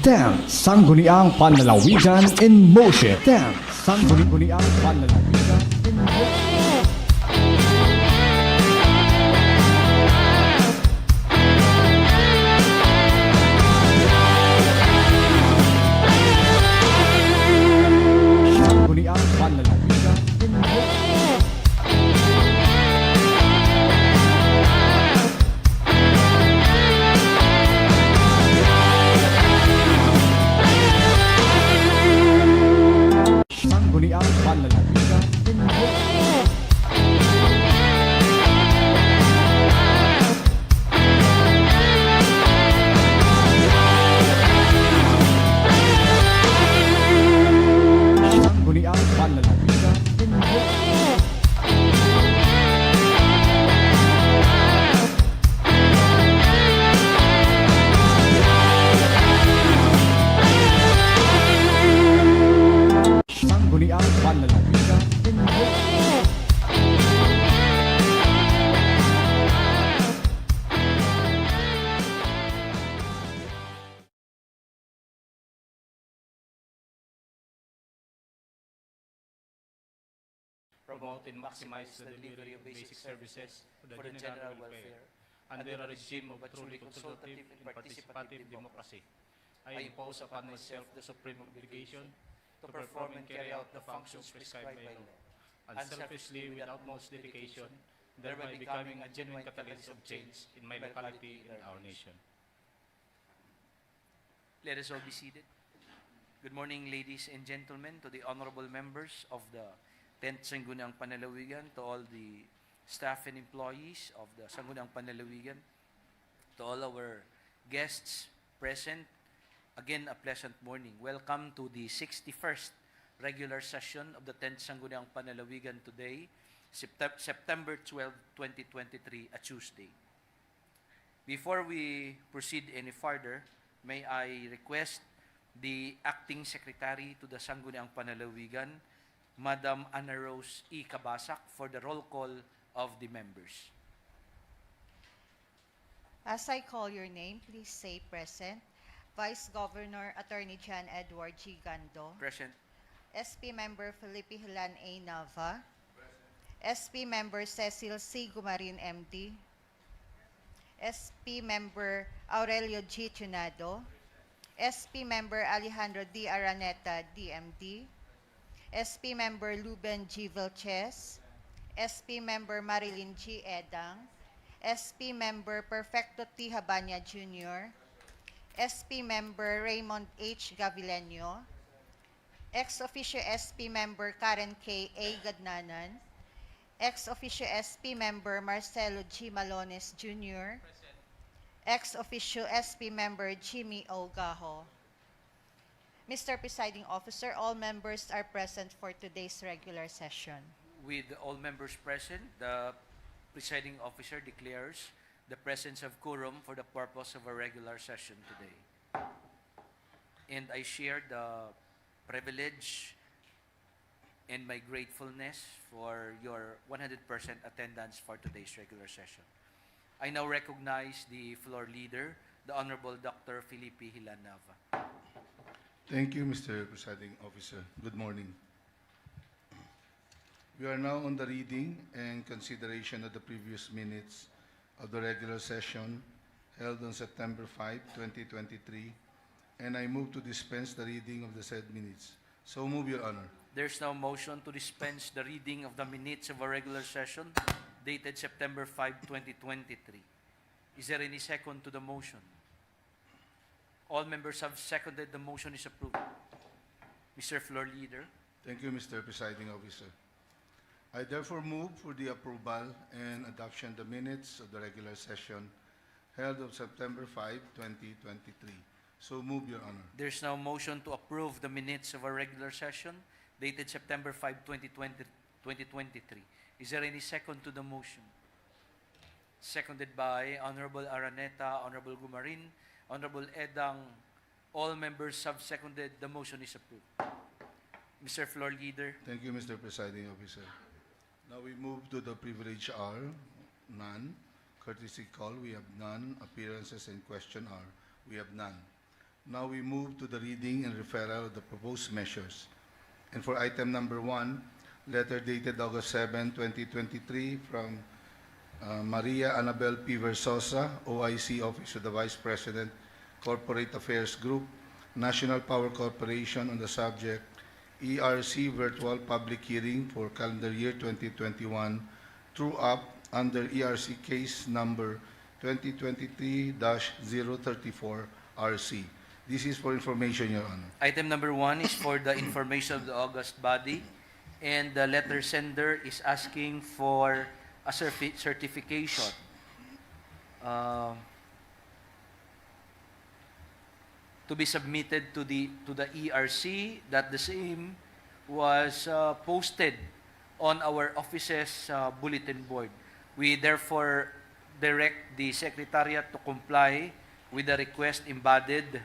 10th Sangguniang Panlalawigan in motion. 10th Sangguniang Panlalawigan in motion. Sangguniang Panlalawigan in motion. Sangguniang Panlalawigan in motion. Sangguniang Panlalawigan in motion. Sangguniang Panlalawigan in motion. Promote and maximize the delivery of basic services for the general welfare under a regime of truly consultative and participative democracy. I impose upon myself the supreme obligation to perform and carry out the functions prescribed by law, unselfishly with utmost dedication, thereby becoming a genuine catalyst of change in my locality and our nation. Let us all be seated. Good morning, ladies and gentlemen, to the honorable members of the 10th Sangguniang Panlalawigan, to all the staff and employees of the Sangguniang Panlalawigan, to all our guests present. Again, a pleasant morning. Welcome to the 61st regular session of the 10th Sangguniang Panlalawigan today, September 12, 2023, a Tuesday. Before we proceed any further, may I request the Acting Secretary to the Sangguniang Panlalawigan, Madam Ana Rose E. Cabasac, for the roll call of the members. As I call your name, please say present. Vice Governor Attorney John Edward G. Gando. Present. SP Member Felipe Hilan A. Nava. SP Member Cecil C. Gumarin MD. SP Member Aurelio G. Tunado. SP Member Alejandro D. Araneta DMD. SP Member Luben G. Vilches. SP Member Marilyn G. Edang. SP Member Perfecto T. Habanya Jr. SP Member Raymond H. Gavileño, Ex-Officio SP Member Karen K. A. Gadnanan, Ex-Officio SP Member Marcelo G. Malones Jr., Ex-Officio SP Member Jimmy O. Gajo. Mr. Presiding Officer, all members are present for today's regular session. With all members present, the presiding officer declares the presence of quorum for the purpose of a regular session today. And I share the privilege and my gratefulness for your 100% attendance for today's regular session. I now recognize the floor leader, the Honorable Dr. Felipe Hilan Nava. Thank you, Mr. Presiding Officer. Good morning. We are now on the reading and consideration of the previous minutes of the regular session held on September 5, 2023, and I move to dispense the reading of the said minutes. So move, Your Honor. There's now motion to dispense the reading of the minutes of a regular session dated September 5, 2023. Is there any second to the motion? All members have seconded. The motion is approved. Mr. Floor Leader. Thank you, Mr. Presiding Officer. I therefore move for the approval and adoption of the minutes of the regular session held on September 5, 2023. So move, Your Honor. There's now motion to approve the minutes of a regular session dated September 5, 2023. Is there any second to the motion? Seconded by Honorable Araneta, Honorable Gumarin, Honorable Edang. All members have seconded. The motion is approved. Mr. Floor Leader. Thank you, Mr. Presiding Officer. Now we move to the privilege R. None. Courtesy call, we have none. Appearances and question R. We have none. Now we move to the reading and referral of the proposed measures. And for item number 1, letter dated August 7, 2023 from Maria Annabel P. Versosa, OIC Office of the Vice President, Corporate Affairs Group, National Power Corporation on the subject ERC Virtual Public Hearing for calendar year 2021 through up under ERC case number 2023-034 RC. This is for information, Your Honor. Item number 1 is for the information of the august body, and the letter sender is asking for a certification to be submitted to the ERC that the same was posted on our office's bulletin board. We therefore direct the Secretariat to comply with the request embodied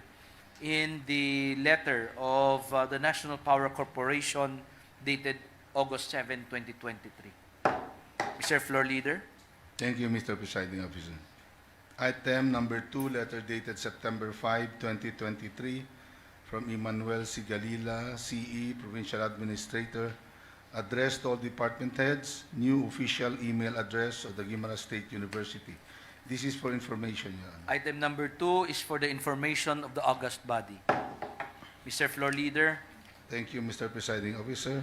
in the letter of the National Power Corporation dated August 7, 2023. Mr. Floor Leader. Thank you, Mr. Presiding Officer. Item number 2, letter dated September 5, 2023, from Emmanuel Sigalila, CE, Provincial Administrator, addressed to all department heads, new official email address of the Guimaras State University. This is for information, Your Honor. Item number 2 is for the information of the august body. Mr. Floor Leader. Thank you, Mr. Presiding Officer.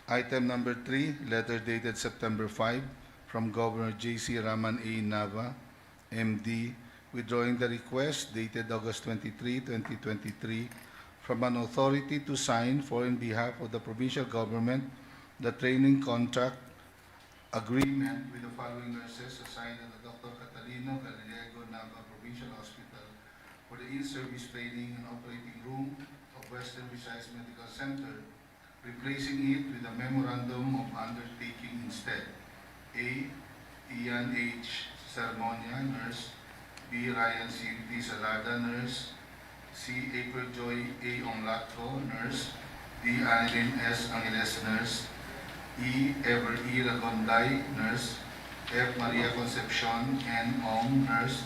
Item number 3, letter dated September 5, from Governor J.C. Raman A. Nava, MD, withdrawing the request dated August 23, 2023, from an authority to sign for in behalf of the provincial government the training contract agreement with the following nurses assigned at the Dr. Catalino Gallego Nava Provincial Hospital for the in-service training and operating room of Western Visayas Medical Center, replacing it with a memorandum of undertaking instead. A. Ian H. Sermonia, nurse. B. Ryan C. D. Salada, nurse. C. April Joy A. Onglatco, nurse. D. Annalyn S. Angeles, nurse. E. Ever E. Ragonday, nurse. F. Maria Concepcion N. Ong, nurse.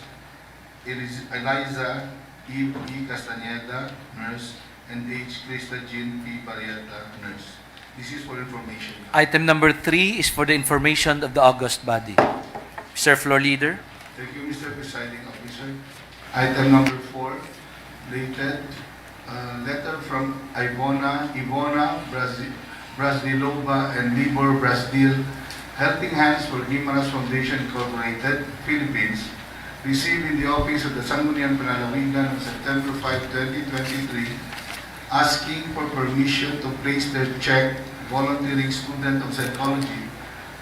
Eliza Eve E. Castañeda, nurse. And H. Krista Jean P. Barrieta, nurse. This is for information. Item number 3 is for the information of the august body. Mr. Floor Leader. Thank you, Mr. Presiding Officer. Item number 4, dated letter from Ivona Brasdilova and Libor Brasdil, Helping Hands for Guimaras Foundation Incorporated, Philippines, received in the office of the Sangguniang Panlalawigan on September 5, 2023, asking for permission to place their check volunteering student of psychology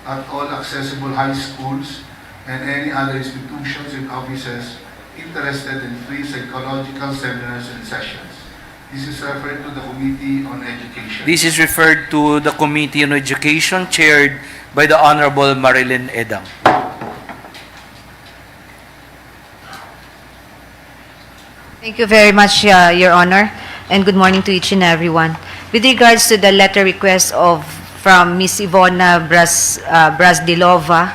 at all accessible high schools and any other institutions and offices interested in free psychological seminars and sessions. This is referred to the Committee on Education. This is referred to the Committee on Education chaired by the Honorable Marilyn Edang. Thank you very much, Your Honor, and good morning to each and everyone. With regards to the letter request from Ms. Ivona Brasdilova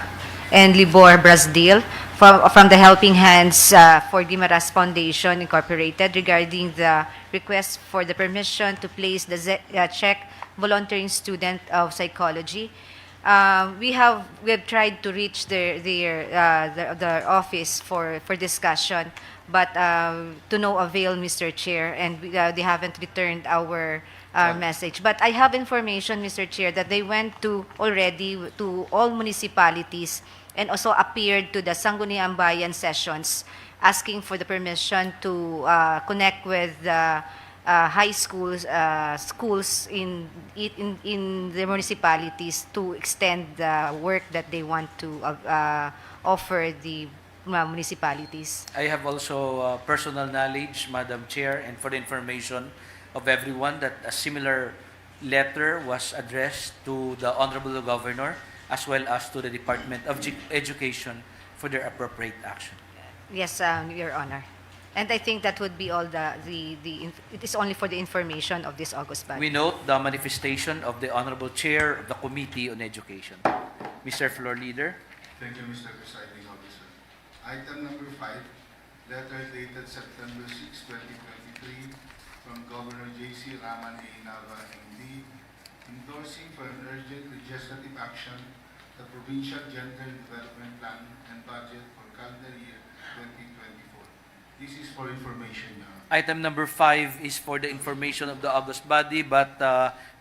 and Libor Brasdil from the Helping Hands for Guimaras Foundation Incorporated regarding the request for the permission to place the check volunteering student of psychology. We have tried to reach their office for discussion, but to no avail, Mr. Chair, and they haven't returned our message. But I have information, Mr. Chair, that they went already to all municipalities and also appeared to the Sangguniang Bayan sessions asking for the permission to connect with the high schools in the municipalities to extend the work that they want to offer the municipalities. I have also personal knowledge, Madam Chair, and for the information of everyone, that a similar letter was addressed to the Honorable Governor as well as to the Department of Education for their appropriate action. Yes, Your Honor. And I think that would be all it is only for the information of this August body. We note the manifestation of the Honorable Chair of the Committee on Education. Mr. Floor Leader. Thank you, Mr. Presiding Officer. Item number 5, letter dated September 6, 2023, from Governor J.C. Raman A. Nava, MD, endorsing for an urgent legislative action the Provincial Gender Development Plan and Budget for calendar year 2024. This is for information, Your Honor. Item number 5 is for the information of the August body, but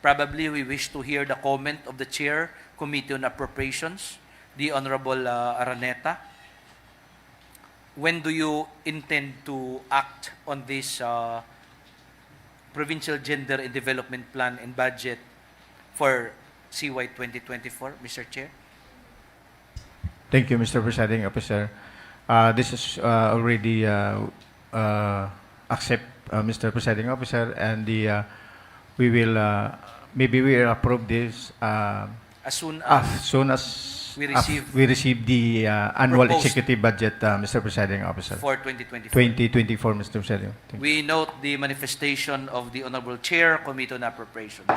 probably we wish to hear the comment of the Chair, Committee on Appropriations, the Honorable Araneta. When do you intend to act on this Provincial Gender and Development Plan and Budget for CY 2024, Mr. Chair? Thank you, Mr. Presiding Officer. This is already accept, Mr. Presiding Officer, and we will maybe we will approve this As soon as as soon as we we receive the annual proposed executive budget, Mr. Presiding Officer. for 2024. 2024, Mr. Presiding. Thank you. We note the manifestation of the Honorable Chair, Committee on Appropriations.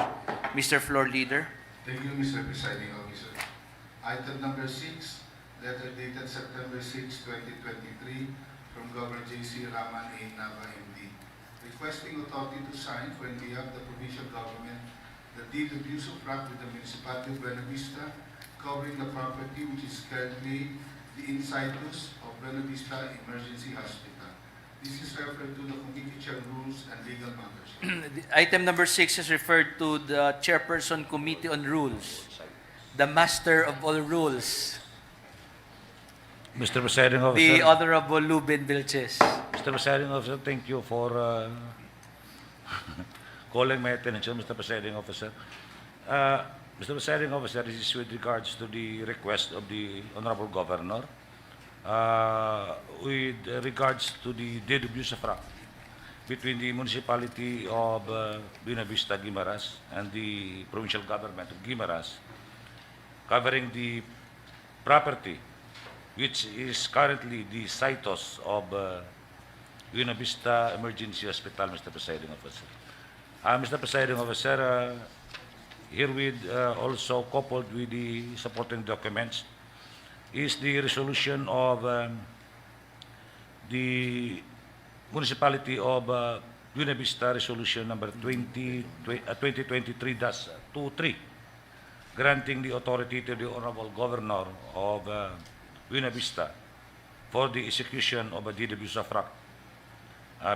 Mr. Floor Leader. Thank you, Mr. Presiding Officer. Item number 6, letter dated September 6, 2023, from Governor J.C. Raman A. Nava, MD, requesting authority to sign for in behalf of the provincial government the deed of use of right with the municipality of Buena Vista, covering the property which is currently the inside use of Buena Vista Emergency Hospital. This is referred to the Committee Chair Rules and Legal Matters. Item number 6 is referred to the Chairperson Committee on Rules, the master of all rules, Mr. Presiding the Officer, Honorable Luben Vilches. Mr. Presiding Officer, thank you for calling my attention, Mr. Presiding Officer. Mr. Presiding Officer, this is with regards to the request of the Honorable Governor with regards to the deed of use of right between the municipality of Buena Vista, Guimaras, and the provincial government of Guimaras, covering the property which is currently the situs of Buena Vista Emergency Hospital, Mr. Presiding Officer. Mr. Presiding Officer, herewith also coupled with the supporting documents is the resolution of the municipality of Buena Vista Resolution number 2023-23, granting the authority to the Honorable Governor of Buena Vista for the execution of a deed of use of right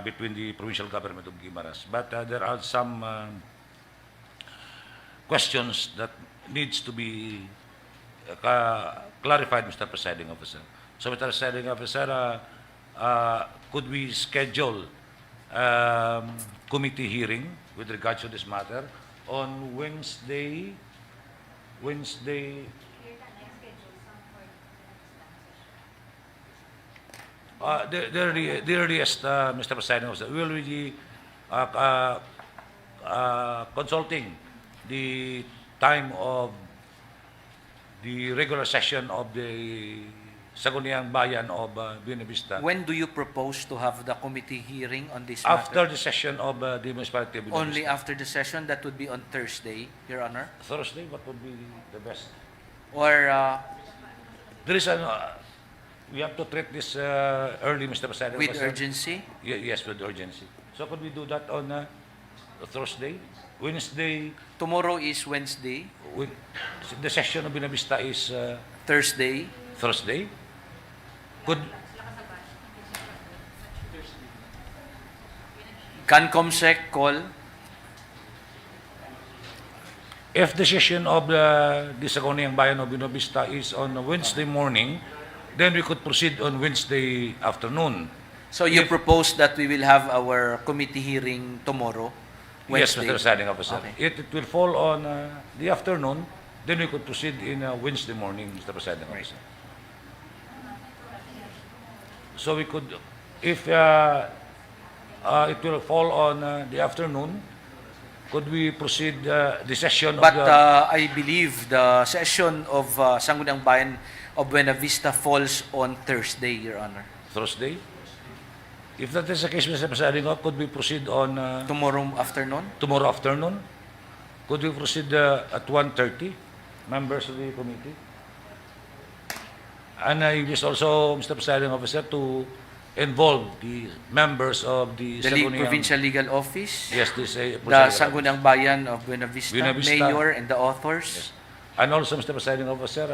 between the provincial government of Guimaras. But there are some questions that needs to be clarified, Mr. Presiding Officer. So, Mr. Presiding Officer, could we schedule committee hearing with regards to this matter on Wednesday? The earliest, Mr. Presiding Officer, we will be consulting the time of the regular session of the Sangguniang Bayan of Buena Vista. When do you propose to have the committee hearing on this After matter? the session of the municipality of Buena Only Vista. after the session, that would be on Thursday, Your Honor? Thursday, what would be the best? Or There is an, we have to treat this early, Mr. President. with urgency? Yes, with urgency. So could we do that on Thursday? Wednesday, Tomorrow is Wednesday, the session of Buena Vista is Thursday. Thursday. Could, Can COMSEC call? if the session of the Sangguniang Bayan of Buena Vista is on Wednesday morning, then we could proceed on Wednesday afternoon. So you If- propose that we will have our committee hearing tomorrow, Yes, Wednesday? Mr. Presiding Officer. Okay. It will fall on the afternoon, then we could proceed in Wednesday morning, Mr. Presiding Officer. So we could, if it will fall on the afternoon, could we proceed the session But of the... I believe the session of Sangguniang Bayan of Buena Vista falls on Thursday, Your Honor. Thursday? If that is the case, Mr. Presiding Officer, could we proceed on Tomorrow afternoon? tomorrow afternoon? Could we proceed at 1:30, members of the committee? And I wish also, Mr. Presiding Officer, to involve the members of the The League Sangguniang- Provincial Legal Office, Yes, this the Sangguniang Bayan of Buena Vista, Buena Vista. Mayor, and the authors. Yes. And also, Mr. Presiding Officer,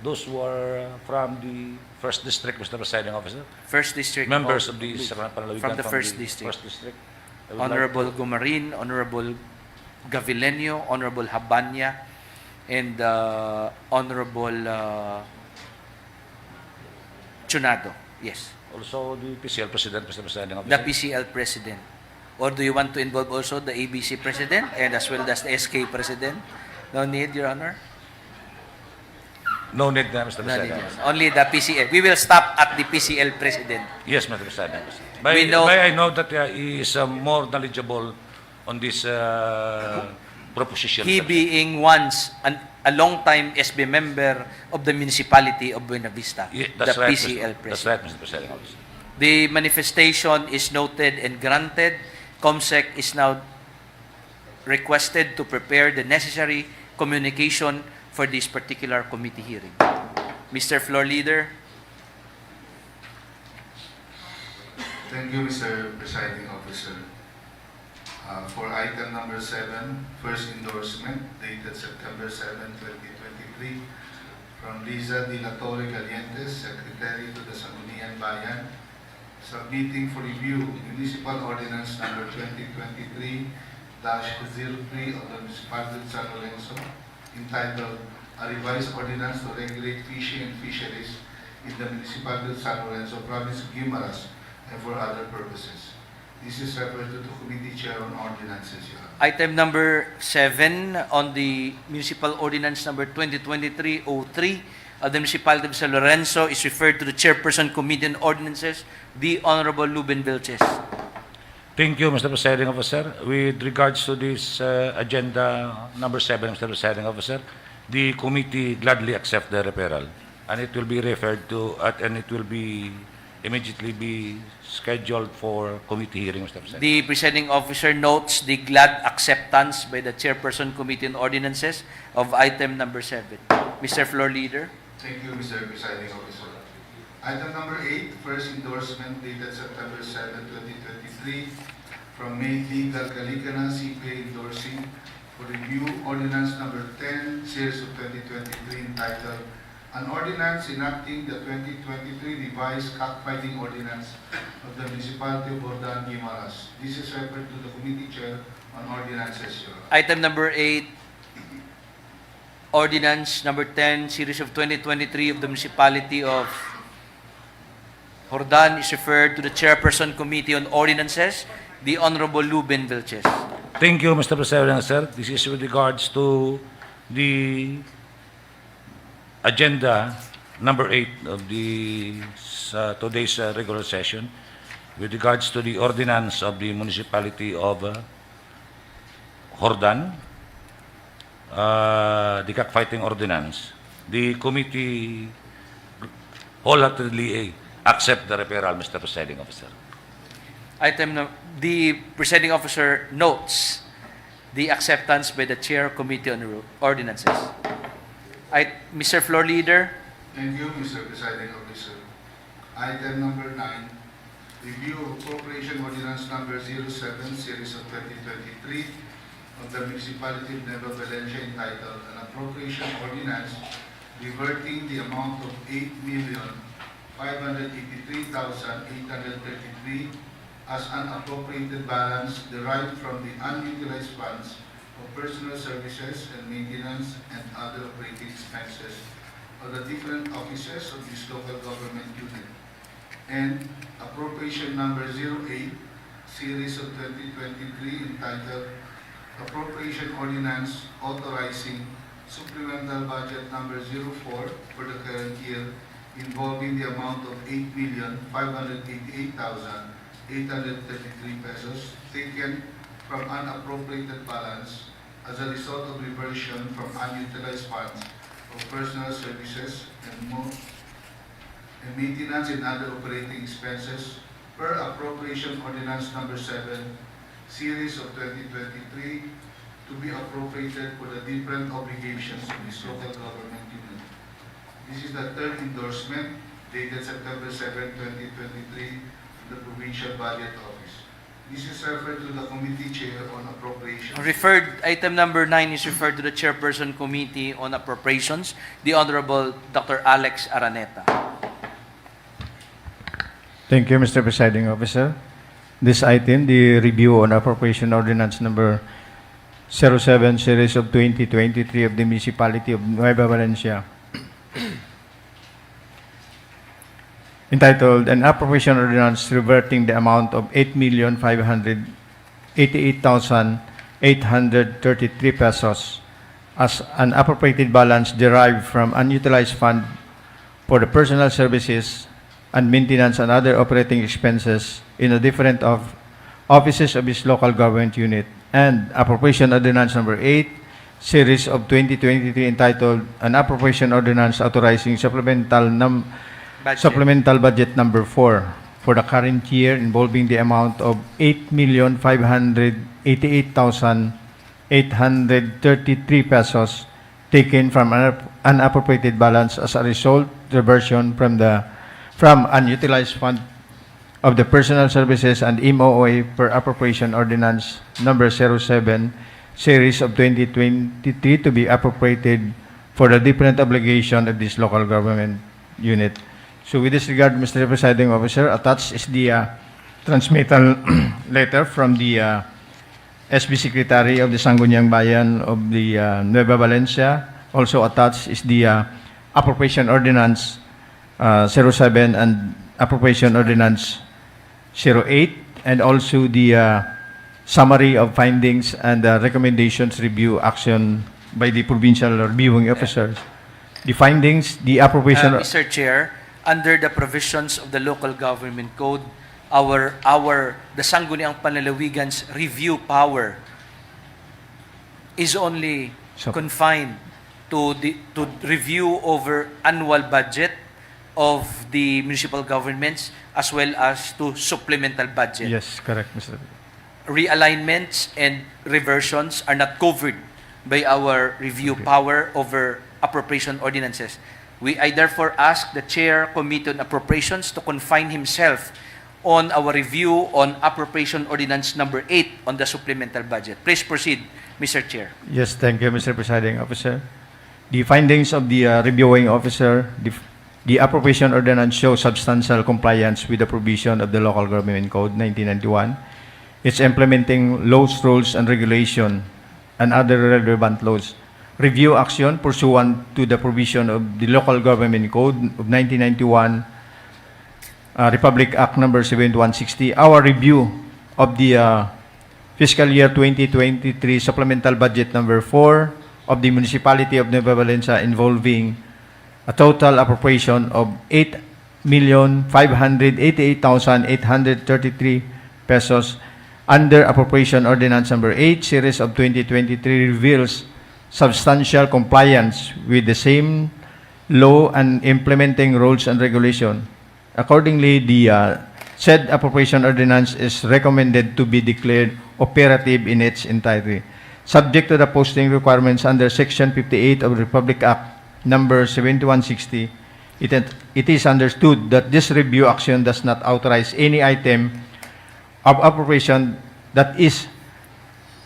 those who are from the first district, Mr. Presiding Officer, First District. members of the Sangguniang Panlalawigan From the First District. First District. I would like Honorable to- Gumarin, Honorable Gavilenio, Honorable Habanya, and Honorable Chunado. Yes, Also, the PCL President, Mr. Presiding the Officer. PCL President. Or do you want to involve also the ABC President and as well as the SK President? No need, Your Honor. No need na, Mr. No Presiding need. Officer. Only the PCL. We will stop at the PCL President. Yes, Mr. Presiding Officer. We know- I know that he is more knowledgeable on this proposition. He Mr. being once a long time SB member of the municipality of Buena Vista, Yeah, the that's right, PCL That's President. right, Mr. Presiding Officer. The manifestation is noted and granted. COMSEC is now requested to prepare the necessary communication for this particular committee hearing. Mr. Floor Leader, Thank you, Mr. Presiding Officer. For item number 7, first endorsement dated September 7, 2023, from Liza De La Torre Galientes, Secretary to the Sangguniang Bayan, submitting for review Municipal Ordinance number 2023-03 of the Municipality of San Lorenzo, entitled A Revised Ordinance to Regulate Fishing and Fisheries in the Municipality of San Lorenzo, Province of Guimaras, and for other purposes. This is referred to the Committee Chair on Ordinances, Your Honor. item number 7 on the Municipal Ordinance number 2023-03 of the Municipality of San Lorenzo is referred to the Chairperson Committee on Ordinances, the Honorable Luben Vilches. Thank you, Mr. Presiding Officer. With regards to this agenda number 7, Mr. Presiding Officer, the committee gladly accept the referral, and it will be referred to, and it will be immediately be scheduled for committee hearing, Mr. President. The presiding officer notes the glad acceptance by the Chairperson Committee on Ordinances of item number 7. Mr. Floor Leader. Thank you, Mr. Presiding Officer. Item number 8, first endorsement dated September 7, 2023, from May D. Galgalicana, CPA endorsing for review ordinance number 10, series of 2023, entitled An Ordinance Enacting the 2023 Revised Cockfighting Ordinance of the Municipality of Bordan, Guimaras. This is referred to the Committee Chair on Ordinances, Your Honor. Item number 8, Ordinance number 10, series of 2023 of the Municipality of Hordan is referred to the Chairperson Committee on Ordinances, the Honorable Luben Vilches. Thank you, Mr. President, sir. This is with regards to the agenda number 8 of the today's regular session with regards to the ordinance of the municipality of Hordan, the cockfighting ordinance. The committee wholeheartedly accept the referral, Mr. Presiding Officer. The presiding officer notes the acceptance by the Chair Committee on Ordinances. Mr. Floor Leader. Thank you, Mr. Presiding Officer. Item number 9, review of appropriation ordinance number 07, series of 2023 of the Municipality of Nueva Valencia, entitled An Appropriation Ordinance Reverting the Amount of 8,583,833 as unappropriated balance derived from the unutilized funds of personal services and maintenance and other operating expenses of the different offices of this local government unit, and appropriation number 08, series of 2023, entitled Appropriation Ordinance Authorizing Supplemental Budget number 04 for the current year, involving the amount of 8,588,833 pesos taken from unappropriated balance as a result of reversion from unutilized funds of personal services and maintenance and other operating expenses per appropriation ordinance number 7, series of 2023, to be appropriated for the different obligations of this local government unit. This is the third endorsement dated September 7, 2023, from the Provincial Budget Office. This is referred to the Committee Chair on Appropriations. Item number 9 is referred to the Chairperson Committee on Appropriations, the Honorable Dr. Alex Araneta. Thank you, Mr. Presiding Officer. This item, the review on appropriation ordinance number 07 series of 2023 of the Municipality of Nueva Valencia, entitled An Appropriation Ordinance Reverting the Amount of 8,588,833 pesos as an appropriated balance derived from unutilized fund for the personal services and maintenance and other operating expenses in the different offices of its local government unit, and Appropriation Ordinance Number 8, Series of 2023, entitled An Appropriation Ordinance Authorizing Supplemental Budget Number 4 for the current year, involving the amount of 8,588,833 pesos taken from an unappropriated balance as a result reversion from unutilized fund of the Personal Services and MOA per Appropriation Ordinance Number 07, Series of 2023, to be appropriated for the different obligation of this local government unit. So with this regard, Mr. Presiding Officer, attached is the transmittal letter from the SB Secretary of the Sangguniang Bayan of the Nueva Valencia. Also attached is the Appropriation Ordinance 07 and Appropriation Ordinance 08, and also the summary of findings and recommendations review action by the provincial reviewing officers. The findings, the appropriation... Mr. Chair, under the provisions of the Local Government Code, the Sangguniang Panlalawigan's review power is only confined to review over annual budget of the municipal governments as well as to supplemental budget. Yes, correct, Mr. Realignments and reversions are not covered by our review power over appropriation ordinances. I therefore ask the Chair Committee on Appropriations to confine himself on our review on Appropriation Ordinance Number 8 on the supplemental budget. Please proceed, Mr. Chair. Yes, thank you, Mr. Presiding Officer. The findings of the reviewing officer, the appropriation ordinance shows substantial compliance with the provision of the Local Government Code 1991. It's implementing laws, rules, and regulation and other relevant laws. Review action pursuant to the provision of the Local Government Code of 1991, Republic Act Number 7160. Our review of the fiscal year 2023 supplemental budget number 4 of the Municipality of Nueva Valencia, involving a total appropriation of 8,588,833 pesos under Appropriation Ordinance Number 8, Series of 2023, reveals substantial compliance with the same law and implementing rules and regulation. Accordingly, the said appropriation ordinance is recommended to be declared operative in its entirety, subject to the posting requirements under Section 58 of the Republic Act Number 7160. It is understood that this review action does not authorize any item of appropriation that is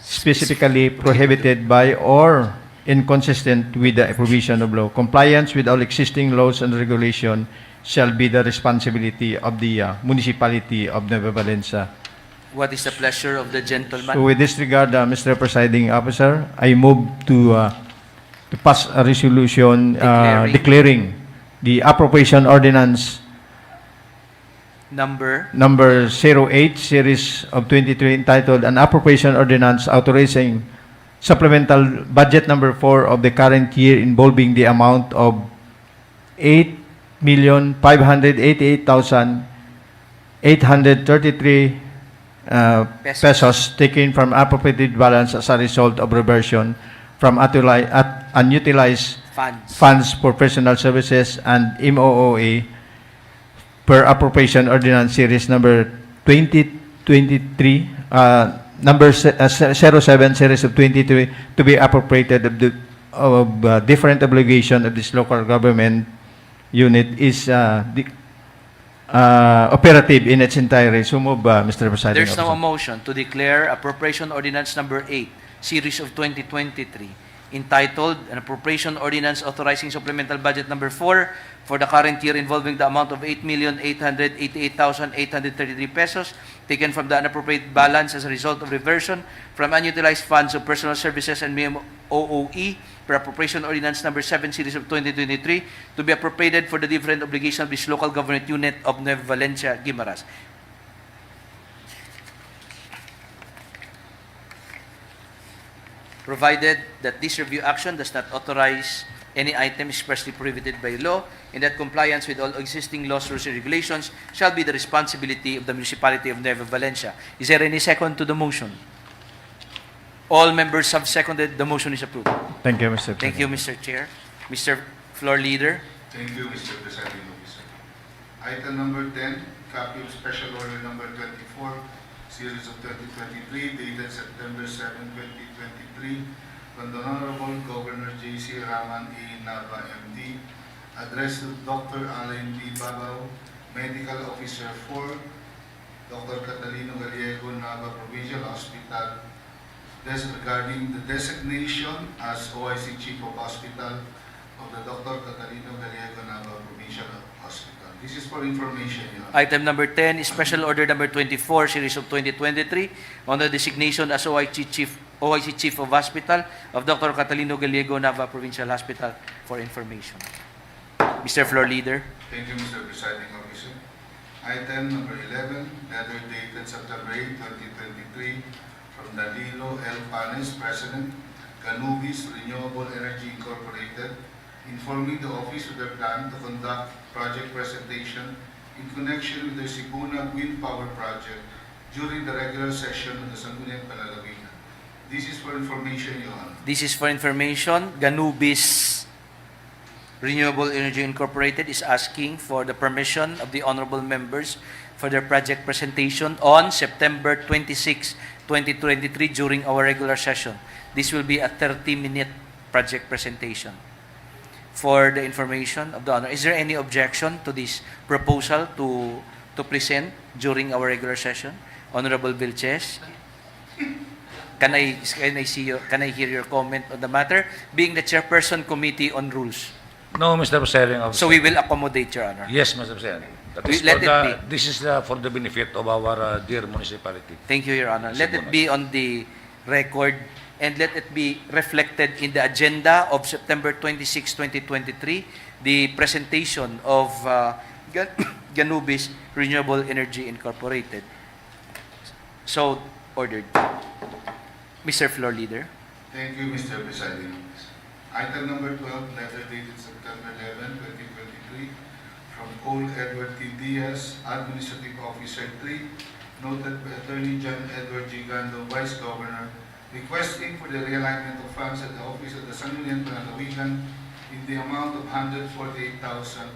specifically prohibited by or inconsistent with the provision of law. Compliance with all existing laws and regulation shall be the responsibility of the Municipality of Nueva Valencia. What is the pleasure of the gentleman? So with this regard, Mr. Presiding Officer, I move to pass a resolution declaring the appropriation ordinance Number 08, Series of 23, entitled An Appropriation Ordinance Authorizing Supplemental Budget Number 4 of the current year, involving the amount of 8,588,833 pesos taken from appropriated balance as a result of reversion from unutilized funds for personal services and MOOA per Appropriation Ordinance Series number 2023, number 07, Series of 23, to be appropriated of different obligation of this local government unit is operative in its entirety. So move, Mr. Presiding There's now a Officer. motion to declare Appropriation Ordinance Number 8, Series of 2023, entitled An Appropriation Ordinance Authorizing Supplemental Budget Number 4 for the current year involving the amount of 8,888,833 pesos taken from the unappropriated balance as a result of reversion from unutilized funds of personal services and OOE per Appropriation Ordinance Number 7, Series of 2023, to be appropriated for the different obligation of this local government unit of Nueva Valencia, Guimaras. Provided that this review action does not authorize any item expressly prohibited by law, and that compliance with all existing laws, rules, and regulations shall be the responsibility of the municipality of Nueva Valencia. Is there any second to the motion? All members have seconded. The motion is approved. Thank you, Mr. President. Thank you, Mr. Chair. Mr. Floor Leader. Thank you, Mr. Presiding Officer. Item number 10, copy of Special Order number 24, Series of 2023, dated September 7, 2023, from the Honorable Governor J.C. Raman A. Nava, MD, addressed to Dr. Alain B. Babaw, Medical Officer for Dr. Catalino Gallego, Nava Provincial Hospital, regarding the designation as OIC Chief of Hospital of the Dr. Catalino Gallego, Nava Provincial Hospital. This is for information, Your Honor. Item number 10 is Special Order number 24, Series of 2023, on the designation as OIC Chief of Hospital of Dr. Catalino Gallego, Nava Provincial Hospital, for information. Mr. Floor Leader. Thank you, Mr. Presiding Officer. Item number 11, letter dated September 8, 2023, from Danilo L. Panes, President, Canubis Renewable Energy Incorporated, informing the office of their plan to conduct project presentation in connection with the Sibuna Wind Power Project during the regular session of the Sangguniang Panlalawigan. This is for information, Your Honor. This is for information. Ganubis Renewable Energy Incorporated is asking for the permission of the honorable members for their project presentation on September 26, 2023 during our regular session. This will be a 30-minute project presentation. For the information of the honor, is there any objection to this proposal to present during our regular session? Honorable Vilches, can I hear your comment on the matter? Being the chairperson committee on rules. No, Mr. Presiding Officer. So we will accommodate, Your Honor. Yes, Mr. President. That is Let for it the, be. this is for the benefit of our dear municipality. Thank you, Your Honor. Let it be on the record and let it be reflected in the agenda of September 26, 2023, the presentation of Ganubis Renewable Energy Incorporated. So, ordered. Mr. Floor Leader. Thank you, Mr. Presiding Officer. Item number 12, letter dated September 11, 2023, from Cole Edward T. Diaz, Administrative Officer 3, noted by Attorney John Edward G. Gando, Vice Governor, requesting for the realignment of funds at the Office of the Sangguniang Panlalawigan in the amount of 148,000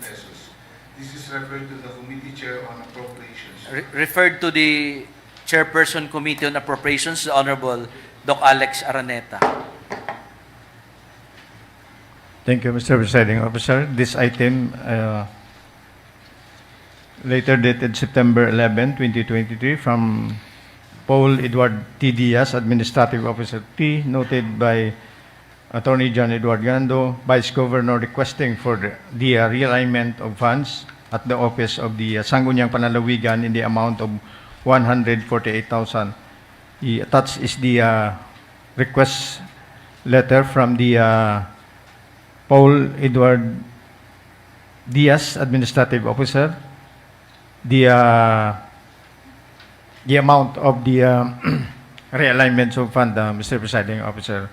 pesos. This is referred to the Committee Chair on Appropriations. Referred to the Chairperson Committee on Appropriations, the Honorable Doc Alex Araneta. Thank you, Mr. Presiding Officer. This item, later dated September 11, 2023, from Paul Edward T. Diaz, Administrative Officer T, noted by Attorney John Edward Gando, Vice Governor, requesting for the realignment of funds at the office of the Sangguniang Panlalawigan in the amount of 148,000. Attached is the request letter from the Paul Edward Diaz, Administrative Officer. The amount of the realignment of fund, Mr. Presiding Officer.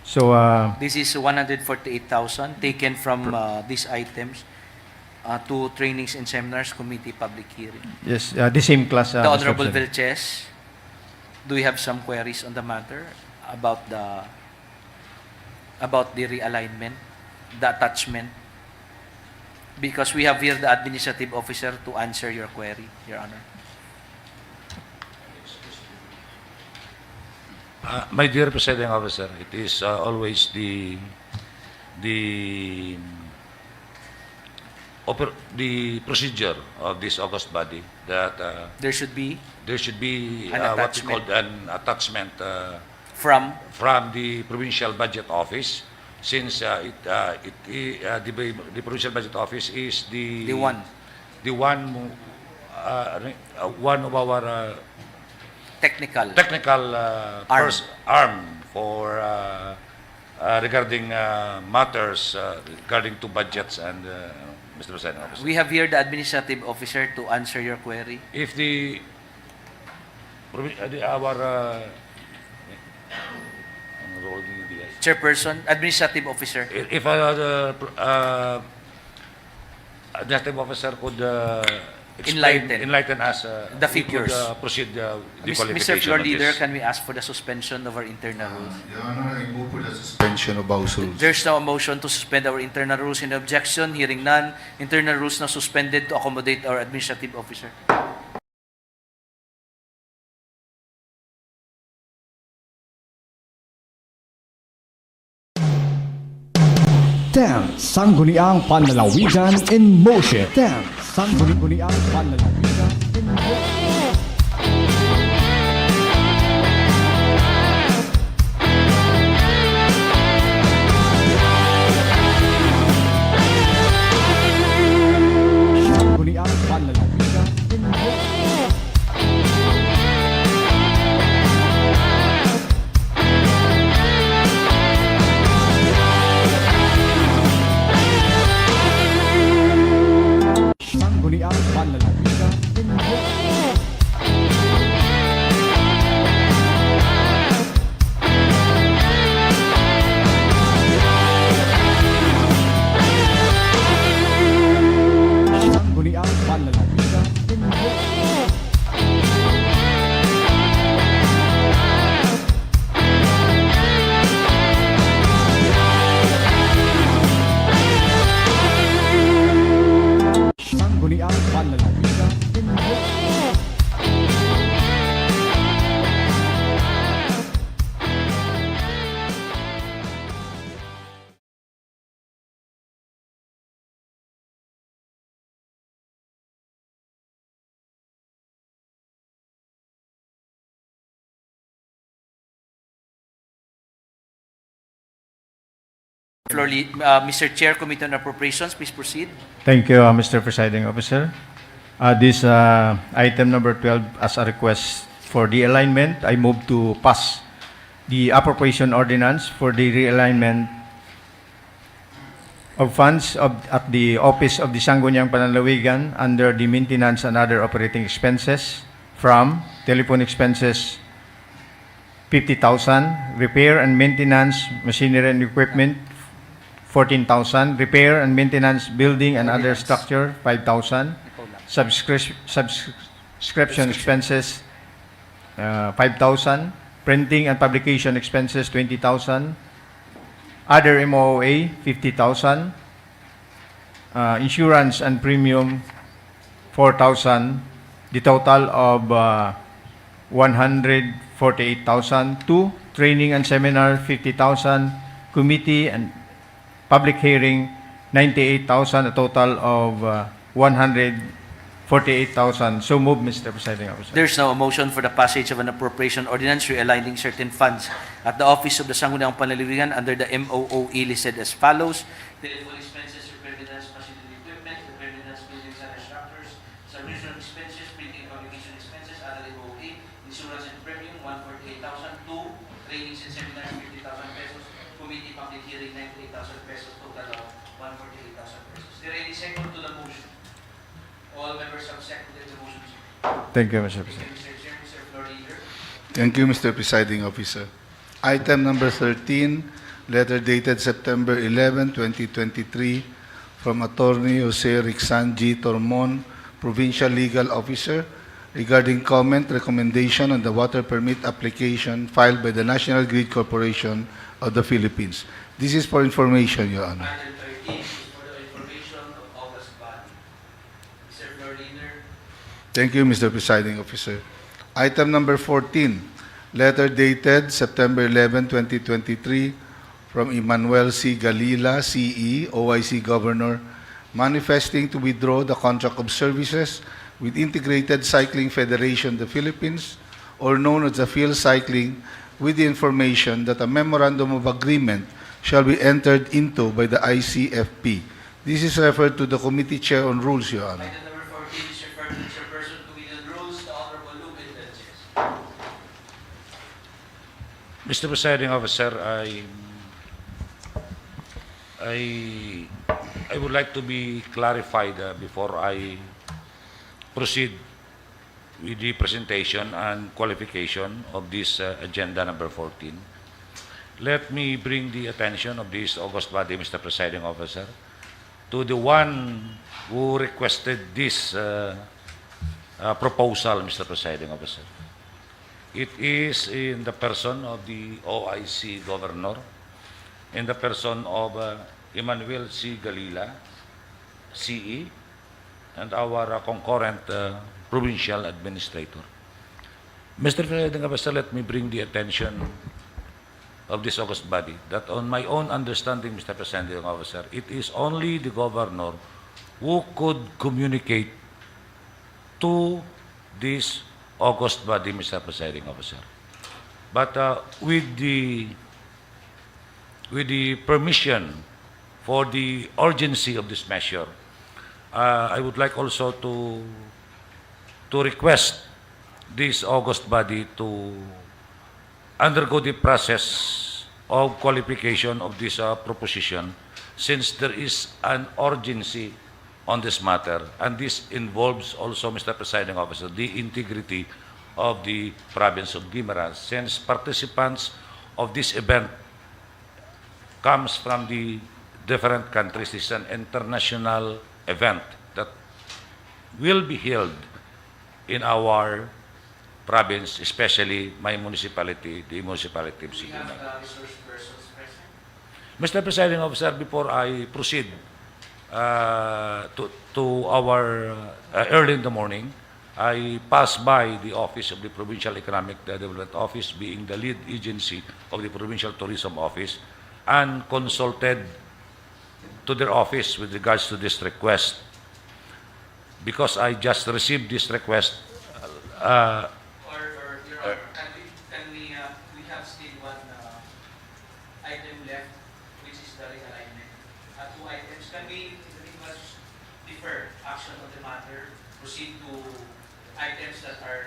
So, This is 148,000 taken from these items to trainings and seminars, committee, public hearing. yes, the same class. The Mr. Honorable President. Vilches, do you have some queries on the matter about the realignment, the attachment? Because we have here the administrative officer to answer your query, Your Honor. My dear Presiding Officer, it is always the the procedure of this august body that There should be there should be An what we attachment. call an attachment from from the provincial budget office, since the provincial budget office is the one the one one of our technical technical Arm. arm for regarding matters regarding to budgets and Mr. President Officer. We have here the administrative officer to answer your query. If our Chairperson, administrative officer. if administrative officer could enlighten us The we could, figures. proceed the Mr. qualification Floor of Leader, this. can we ask for the suspension of our internal rules? Your Honor, I move for the suspension of House rules. There's now a motion to suspend our internal rules in objection. Hearing none, internal rules now suspended to accommodate our administrative officer. 10th Sangguniang Panlalawigan in motion. 10th Sangguniang Panlalawigan in motion. Sangguniang Panlalawigan in motion. Sangguniang Panlalawigan in motion. Sangguniang Panlalawigan in motion. Sangguniang Panlalawigan in motion. Mr. Chair, Committee on Appropriations, please proceed. Thank you, Mr. Presiding Officer. This item number 12, as a request for the alignment, I move to pass the appropriation ordinance for the realignment of funds at the Office of the Sangguniang Panlalawigan under the maintenance and other operating expenses from telephone expenses 50,000, repair and maintenance machinery and equipment 14,000, repair and maintenance building and other structure 5,000, subscription expenses 5,000, printing and publication expenses 20,000, other MOA 50,000, insurance and premium 4,000, the total of 148,000, to training and seminar 50,000, committee and public hearing 98,000, a total of 148,000. So move, Mr. Presiding Officer. There's now a motion for the passage of an appropriation ordinance realigning certain funds at the Office of the Sangguniang Panlalawigan under the MOOE listed as follows: telephone expenses, repair maintenance, facility equipment, repair maintenance, buildings and structures, subscription expenses, printing and publication expenses, other MOOE, insurance and premium 148,000, two trainings and seminars 50,000 pesos, committee public hearing 98,000 pesos, total of 148,000 pesos. Is there any second to the motion? All members have seconded the motion. Thank you, Mr. President. Mr. Chair, Mr. Floor Leader. Thank you, Mr. Presiding Officer. Item number 13, letter dated September 11, 2023, from Attorney Jose Rixan G. Tormon, Provincial Legal Officer, regarding comment recommendation on the water permit application filed by the National Grid Corporation of the Philippines. This is for information, Your Honor. Item 13 is for the information of August body. Mr. Floor Leader. Thank you, Mr. Presiding Officer. Item number 14, letter dated September 11, 2023, from Emmanuel C. Galila, CE, OIC Governor, manifesting to withdraw the contract of services with Integrated Cycling Federation of the Philippines, or known as the Phil Cycling, with the information that a memorandum of agreement shall be entered into by the ICFP. This is referred to the Committee Chair on Rules, Your Honor. Item number 14 is referred to the Chairperson of the Committee on Rules, the Honorable Lubin Velches. Mr. Presiding Officer, I would like to be clarified before I proceed with the presentation and qualification of this agenda number 14. Let me bring the attention of this august body, Mr. Presiding Officer, to the one who requested this proposal, Mr. Presiding Officer. It is in the person of the OIC Governor, in the person of Emmanuel C. Galila, CE, and our concurrent provincial administrator. Mr. Presiding Officer, let me bring the attention of this august body that on my own understanding, Mr. Presiding Officer, it is only the governor who could communicate to this august body, Mr. Presiding Officer. But with the permission for the urgency of this measure, I would like also to request this august body to undergo the process of qualification of this proposition, since there is an urgency on this matter, and this involves also, Mr. Presiding Officer, the integrity of the province of Guimaras, since participants of this event comes from the different countries. This is an international event that will be held in our province, especially my municipality, the municipality of We have Siguna. resource persons present. Mr. Presiding Officer, before I proceed to our early in the morning, I passed by the office of the Provincial Economic Development Office, being the lead agency of the Provincial Tourism Office, and consulted to their office with regards to this request. Because I just received this request, Or Your Honor, we have still one item left, which is the realignment. Two items. Can we request defer action on the matter, proceed to items that are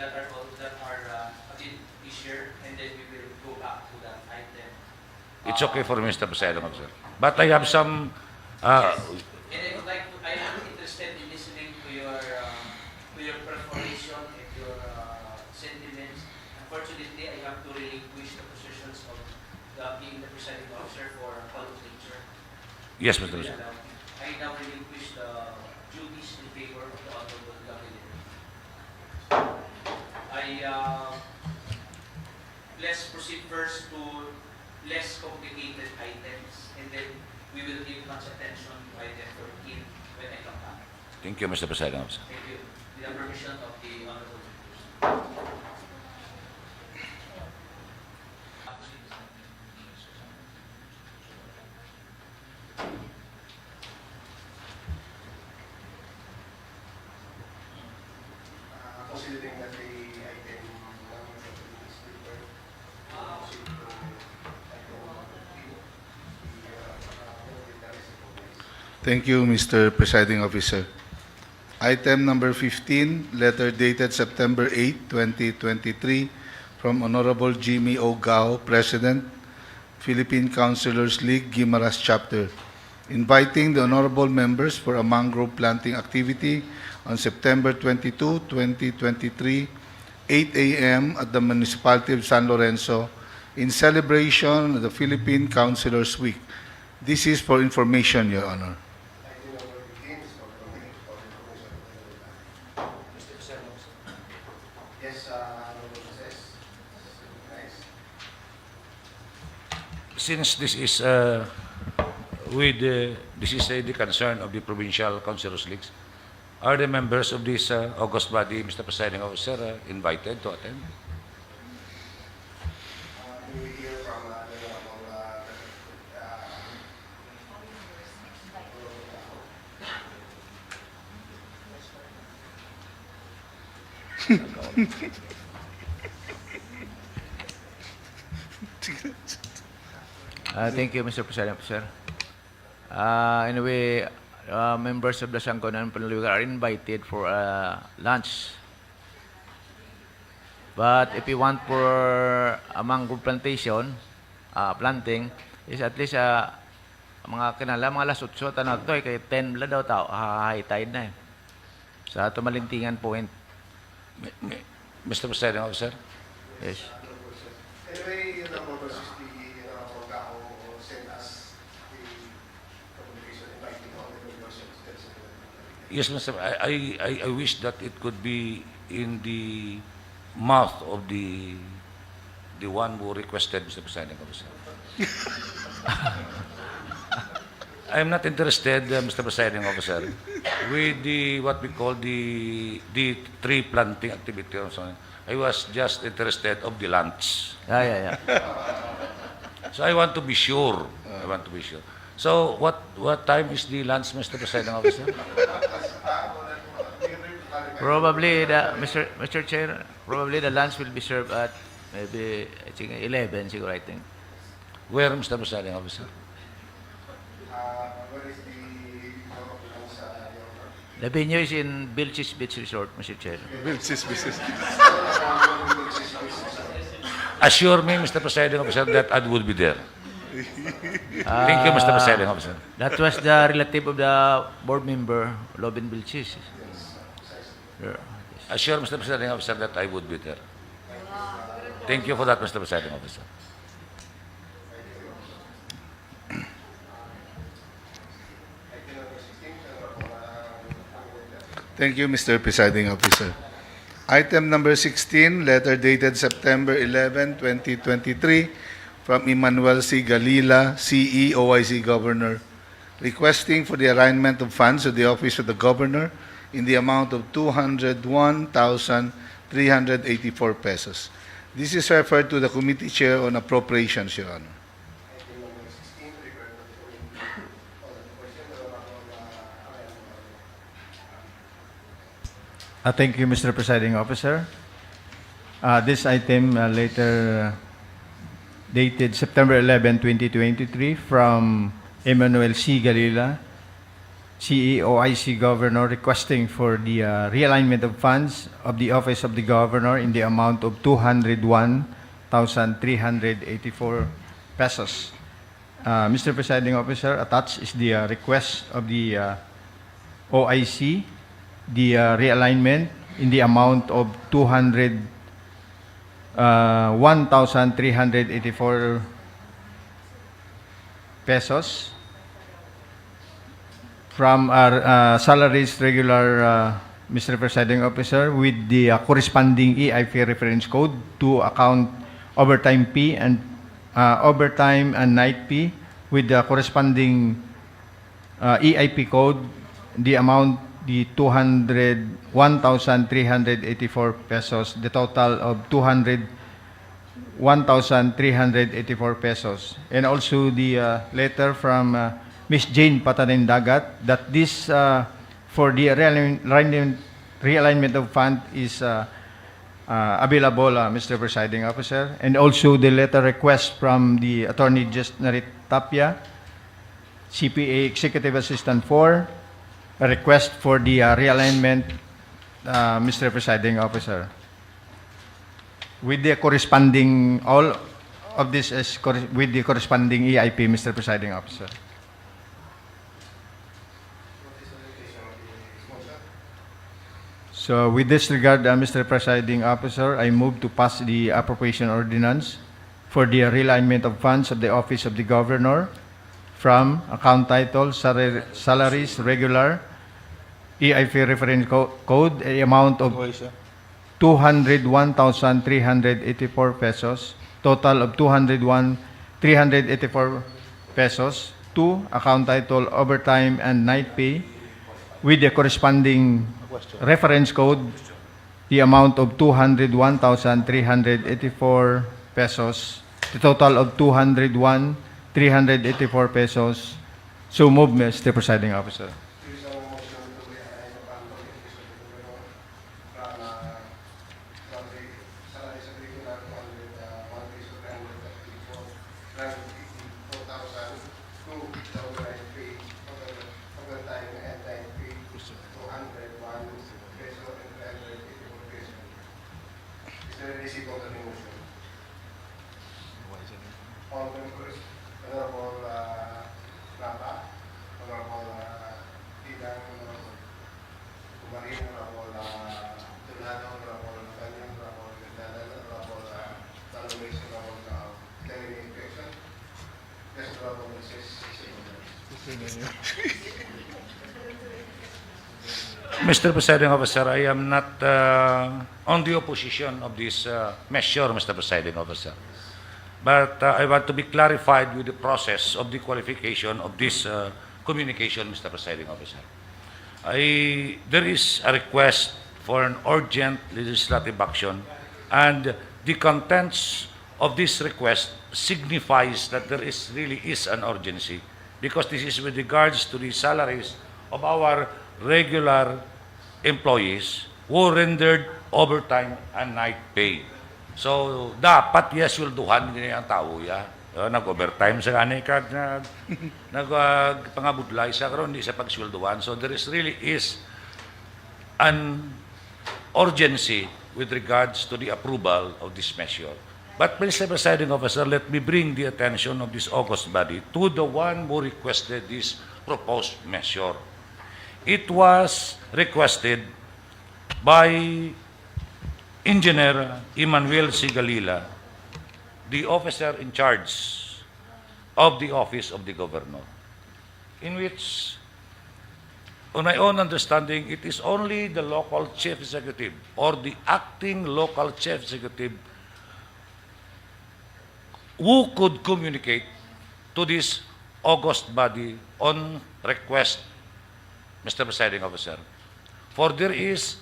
a bit easier, and then we will go back to that item. it's okay for me, Mr. Presiding Officer. But I have some... Yes. And I would like to, I am interested in listening to your preparation and your sentiments. Unfortunately, I have to relinquish the positions of being the presiding officer for legislature. Yes, Mr. President. I now relinquish the duties in favor of the Honorable Governor. Let's proceed first to less complicated items, and then we will give much attention to item 14 when I come back. Thank you, Mr. Presiding Officer. Thank you. With the permission of the Honorable Members. Considering that the item number is different, Thank you, Mr. Presiding Officer. Item number 15, letter dated September 8, 2023, from Honorable Jimmy O. Gao, President, Philippine Councilors League, Guimaras Chapter, inviting the honorable members for a mangrove planting activity on September 22, 2023, 8 a.m. at the Municipality of San Lorenzo in celebration of the Philippine Councilors Week. This is for information, Your Honor. item number 15 is for information. Yes, Honorable Process. Nice. Since this is the concern of the Provincial Councilors Leagues, are the members of this august body, Mr. Presiding Officer, invited to attend? Do we hear from the Honorable Thank you, Mr. President, sir. Anyway, members of the Sangguniang Panlalawigan are invited for lunch. But if you want for a mangrove plantation, planting, is at least mga kinala, mga lasutso, tanong to, kay 10 la daw tao, high tide na eh. Sa Tumalintingan Point. Mr. Presiding Officer, Yes. Anyway, the purpose is the Orgao sent us the communication inviting all the members of the Senate. yes, Mr. I wish that it could be in the mouth of the one who requested, Mr. Presiding Officer. I'm not interested, Mr. Presiding Officer, with the what we call the tree planting activity or so on. I was just interested of the lunch. Yeah. So I want to be sure. I want to be sure. So what time is the lunch, Mr. Presiding Officer? Probably, Mr. Chair, probably the lunch will be served at maybe, I think, 11, siguro, I think. Where, Mr. Presiding Officer? Where is the The venue is in Vilchis Beach Resort, Mr. Chair. Assure me, Mr. Presiding Officer, that I would be there. Thank you, Mr. Presiding Officer. That was the relative of the board member, Lobin Vilchis. Sure. Assure Mr. Presiding Officer that I would be there. Thank you for that, Mr. Presiding Officer. Thank you, Mr. Presiding Officer. Item number 16, letter dated September 11, 2023, from Emmanuel C. Galila, CE, OIC Governor, requesting for the alignment of funds of the Office of the Governor in the amount of 201,384 pesos. This is referred to the Committee Chair on Appropriations, Your Honor. Thank you, Mr. Presiding Officer. This item later dated September 11, 2023 from Emmanuel C. Galila, CEOIC Governor, requesting for the realignment of funds of the Office of the Governor in the amount of 201,384 pesos. Mr. Presiding Officer, attached is the request of the OIC, the realignment in the amount of 1,384 pesos from our salaries regular, Mr. Presiding Officer, with the corresponding EIP reference code to account overtime P and overtime and night P with the corresponding EIP code, the amount the 1,384 pesos, the total of 1,384 pesos. And also the letter from Ms. Jane Patanindagat that this for the realignment of fund is available, Mr. Presiding Officer. And also the letter request from the Attorney General Tapia, CPA Executive Assistant 4, a request for the realignment, Mr. Presiding Officer. With the corresponding, all of this is with the corresponding EIP, Mr. Presiding Officer. So with this regard, Mr. Presiding Officer, I move to pass the appropriation ordinance for the realignment of funds of the Office of the Governor from account title salaries regular EIP reference code, a amount of 201,384 pesos, total of 201,384 pesos to account title overtime and night pay with the corresponding reference code, the amount of 201,384 pesos, the total of 201,384 pesos. So move, Mr. Presiding Officer. basic of the motion. All members, Honorable Napa, Honorable Ilang, Honorable Kumarin, Honorable Tulado, Honorable Tanyan, Honorable Gandala, Honorable Talamis, Honorable Clearing Infection. Yes, Honorable Mrs. Mr. Presiding Officer, I am not on the opposition of this measure, Mr. Presiding Officer. But I want to be clarified with the process of the qualification of this communication, Mr. Presiding Officer. There is a request for an urgent legislative action, and the contents of this request signifies that there really is an urgency, because this is with regards to the salaries of our regular employees who rendered overtime and night pay. So, dapat swelduhan nila ang tao ya. Nag-overtime sa kanay kag pangabudlay sa karon di sa pagswelduhan. So there really is an urgency with regards to the approval of this measure. But Mr. Presiding Officer, let me bring the attention of this august body to the one who requested this proposed measure. It was requested by Engineer Emmanuel Sigalila, the officer in charge of the office of the governor, in which, on my own understanding, it is only the local chief executive or the acting local chief executive who could communicate to this august body on request, Mr. Presiding Officer. For there is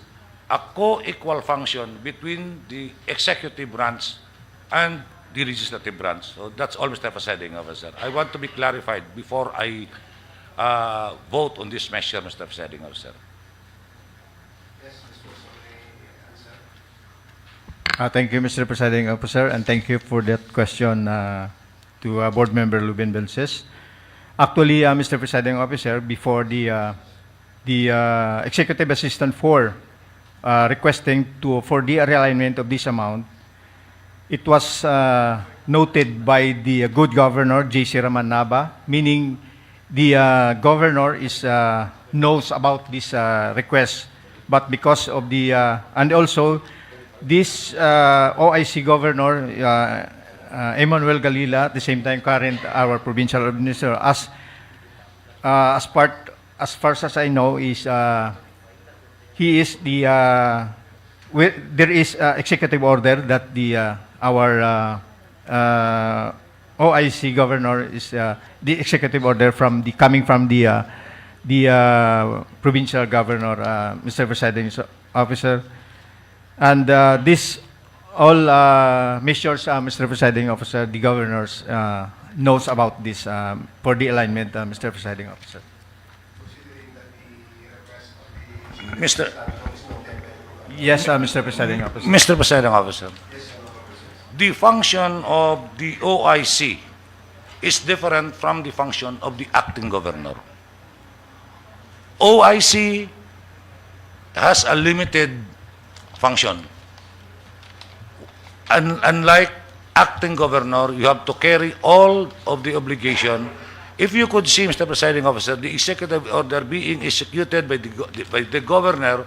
a co-equal function between the executive branch and the legislative branch. So that's all, Mr. Presiding Officer. I want to be clarified before I vote on this measure, Mr. Presiding Officer. Yes, Mr. Person may answer. Thank you, Mr. Presiding Officer, and thank you for that question to Board Member Luben Belces. Actually, Mr. Presiding Officer, before the Executive Assistant 4 requesting for the realignment of this amount, it was noted by the good governor, J.C. Ramanaba, meaning the governor knows about this request, but because of the, and also this OIC governor, Emmanuel Galila, at the same time current our provincial administrator, as far as I know, is he is the there is executive order that our OIC governor is the executive order coming from the provincial governor, Mr. Presiding Officer, and this all measures, Mr. Presiding Officer, the governors knows about this for the alignment, Mr. Presiding Officer. Considering that the request of the Mr. is noted by the Yes, Mr. Presiding Officer. Mr. Presiding Officer, the function of the OIC is different from the function of the acting governor. OIC has a limited function. Unlike acting governor, you have to carry all of the obligation. If you could see, Mr. Presiding Officer, the executive order being executed by the governor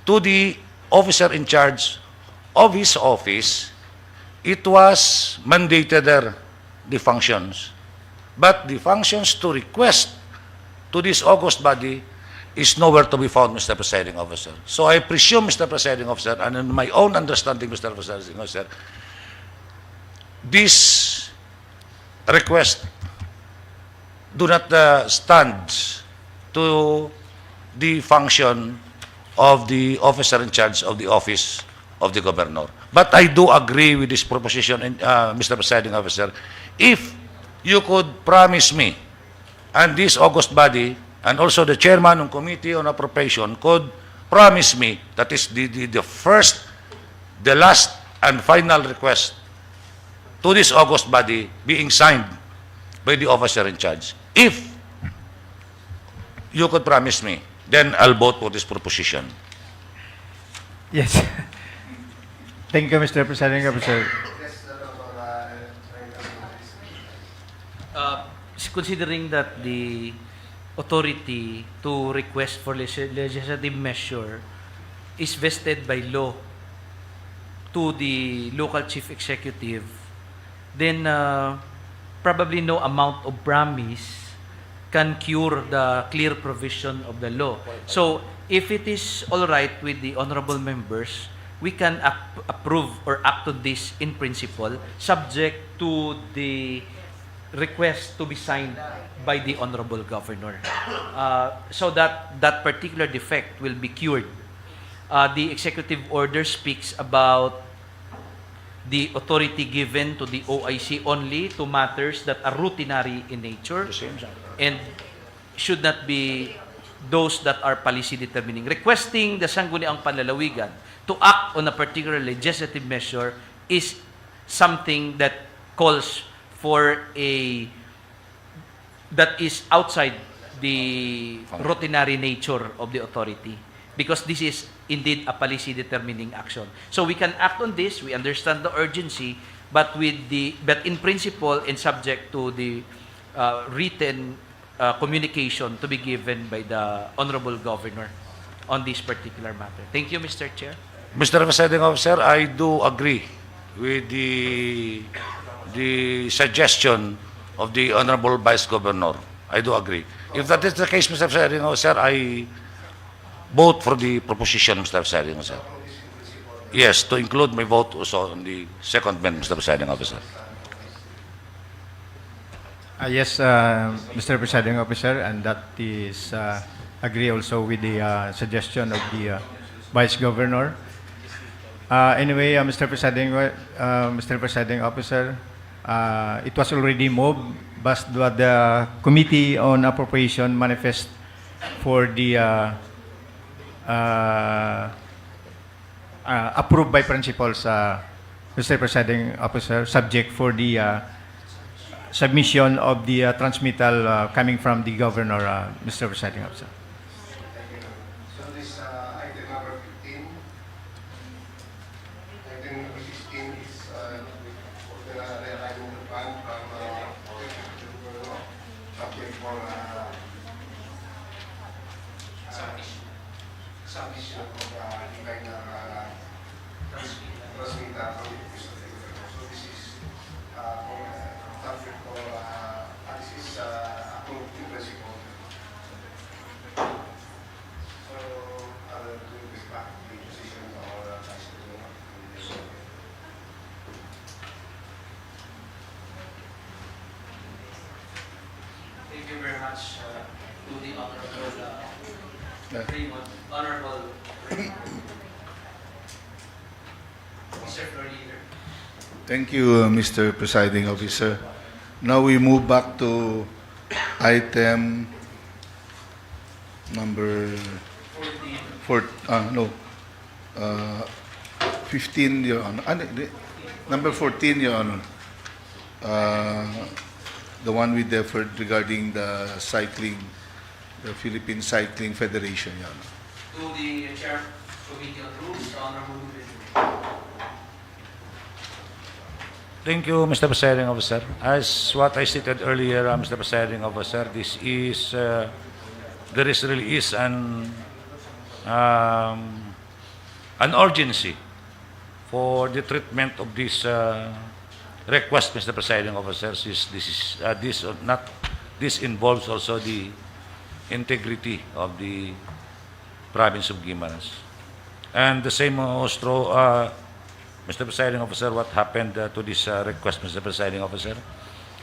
to the officer in charge of his office, it was mandated there, the functions. But the functions to request to this august body is nowhere to be found, Mr. Presiding Officer. So I presume, Mr. Presiding Officer, and in my own understanding, Mr. Presiding Officer, this request do not stand to the function of the officer in charge of the office of the governor. But I do agree with this proposition, Mr. Presiding Officer, if you could promise me, and this august body, and also the chairman of committee on appropriation could promise me that is the first, the last, and final request to this august body being signed by the officer in charge. If you could promise me, then I'll vote for this proposition. Yes. Thank you, Mr. Presiding Officer. Yes, Considering that the authority to request for legislative measure is vested by law to the local chief executive, then probably no amount of promise can cure the clear provision of the law. So, if it is all right with the honorable members, we can approve or act on this in principle, subject to the request to be signed by the honorable governor, so that that particular defect will be cured. The executive order speaks about the authority given to the OIC only to matters that are routinary in nature and should not be those that are policy determining. Requesting the Sangguniang Panlalawigan to act on a particular legislative measure is something that calls for that is outside the routinary nature of the authority, because this is indeed a policy determining action. So we can act on this, we understand the urgency, but in principle and subject to the written communication to be given by the honorable governor on this particular matter. Thank you, Mr. Chair. Mr. Presiding Officer, I do agree with the suggestion of the Honorable Vice Governor. I do agree. If that is the case, Mr. Presiding Officer, I vote for the proposition, Mr. Presiding Officer. Yes, to include my vote also on the second amendment, Mr. Presiding Officer. Yes, Mr. Presiding Officer, and that is agree also with the suggestion of the Vice Governor. Anyway, Mr. Presiding Officer, it was already moved, but the Committee on Appropriation manifest for the approved by principles, Mr. Presiding Officer, subject for the submission of the transmittal coming from the Governor, Mr. Presiding Officer. So this item number 15. Item number 16 is for the realignment of the fund from subject for submission of divine transmitter from the office of the governor. So this is subject for this is approved in principle. So I will do this back to the position of our vice governor. Thank you very much to the honorable Mr. Floor Leader. Thank you, Mr. Presiding Officer. Now we move back to item number 15, Your Honor. Number 14, Your Honor. The one we deferred regarding the cycling, the Philippine Cycling Federation, Your Honor. To the Chair Committee on Rules, Honorable Ruben. Thank you, Mr. Presiding Officer. As what I stated earlier, Mr. Presiding Officer, this is there is really is an urgency for the treatment of this request, Mr. Presiding Officer. This involves also the integrity of the province of Guimaras, and the same also. Mr. Presiding Officer, what happened to this request, Mr. Presiding Officer?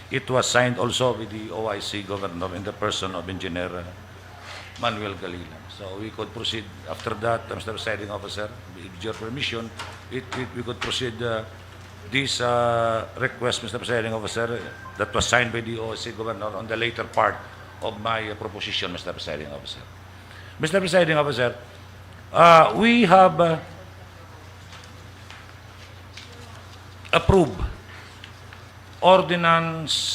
It was signed also with the OIC Governor in the person of Engineer Manuel Galila. So we could proceed after that, Mr. Presiding Officer, with your permission, we could proceed this request, Mr. Presiding Officer, that was signed by the OIC Governor on the later part of my proposition, Mr. Presiding Officer. Mr. Presiding Officer, we have approved ordinance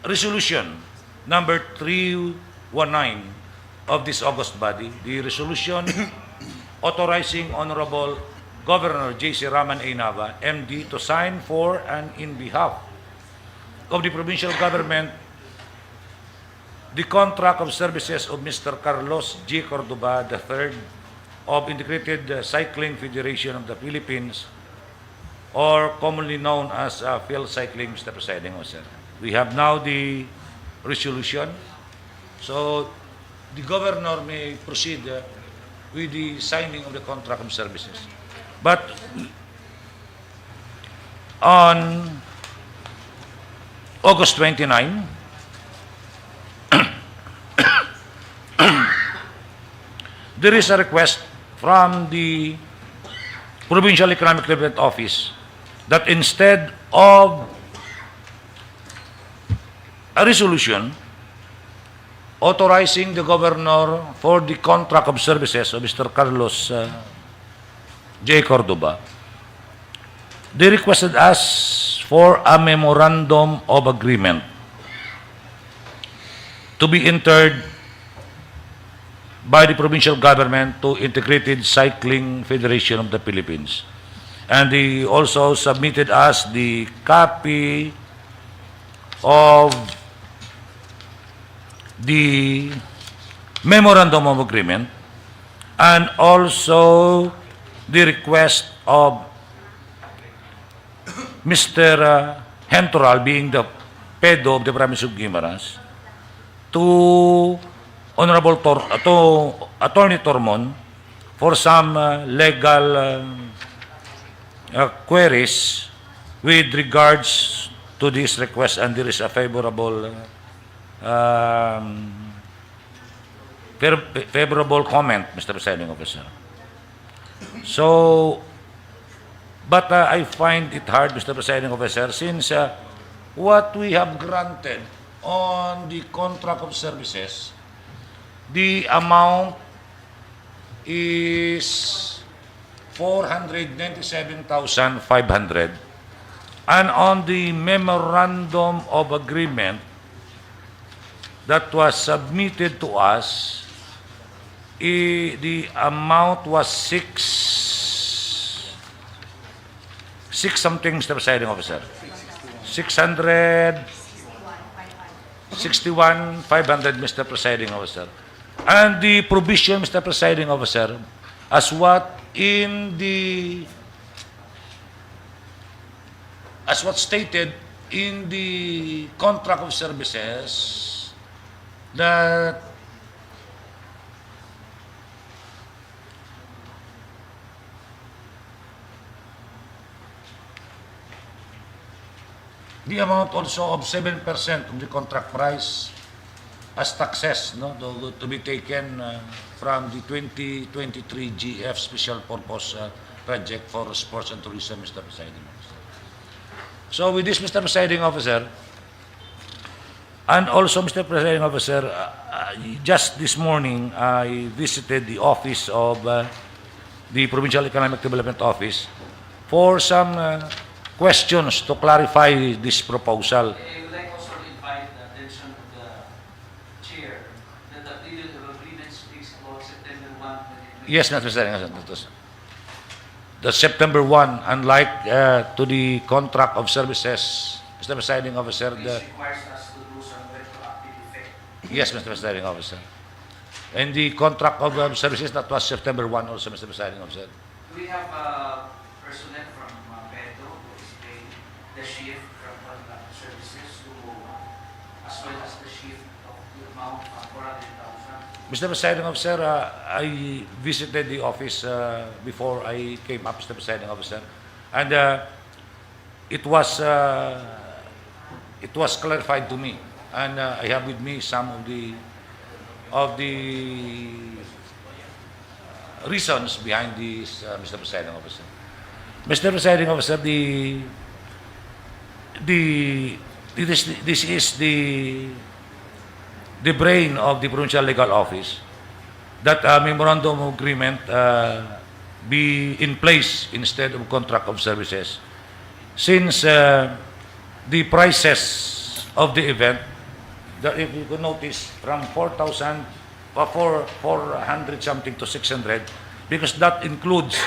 resolution number 319 of this August body. The resolution authorizing Honorable Governor J.C. Raman A. Nava, MD, to sign for and in behalf of the provincial government the contract of services of Mr. Carlos G. Cordoba III of Integrated Cycling Federation of the Philippines, or commonly known as Phil Cycling, Mr. Presiding Officer. We have now the resolution. So the governor may proceed with the signing of the contract of services. But on August 29, there is a request from the Provincial Economic Development Office that instead of a resolution authorizing the governor for the contract of services of Mr. Carlos J. Cordoba, they requested us for a memorandum of agreement to be entered by the provincial government to Integrated Cycling Federation of the Philippines. And they also submitted us the copy of the memorandum of agreement and also the request of Mr. Hentoral, being the pedo of the province of Guimaras, to Honorable to Attorney Tormon for some legal queries with regards to this request, and there is a favorable comment, Mr. Presiding Officer. So, but I find it hard, Mr. Presiding Officer, since what we have granted on the contract of services, the amount is 497,500, and on the memorandum of agreement that was submitted to us, the amount was six something, Mr. Presiding Officer. 661,500, Mr. Presiding Officer. And the provision, Mr. Presiding Officer, as what stated in the contract of services, that the amount also of 7% of the contract price as taxes, no, to be taken from the 2023 GF Special Purpose Project for Sports and Tourism, Mr. Presiding Officer. So with this, Mr. Presiding Officer, and also, Mr. Presiding Officer, just this morning, I visited the office of the Provincial Economic Development Office for some questions to clarify this proposal. I would like also to invite the attention of the chair that the period of agreement speaks about September 1, 2020. Yes, Mr. Presiding Officer. The September 1, unlike to the contract of services, Mr. Presiding Officer, This requires us to do some retroactive effect. yes, Mr. Presiding Officer. And the contract of services, that was September 1 also, Mr. Presiding Officer. Do we have personnel from Pedro who is paying the shift from contract services to, as well as the shift of the amount of 400,000? Mr. Presiding Officer, I visited the office before I came up, Mr. Presiding Officer, and it was clarified to me, and I have with me some of the reasons behind this, Mr. Presiding Officer. Mr. Presiding Officer, this is the brain of the Provincial Legal Office, that a memorandum of agreement be in place instead of contract of services, since the prices of the event, that if you could notice, from 400 something to 600, because that includes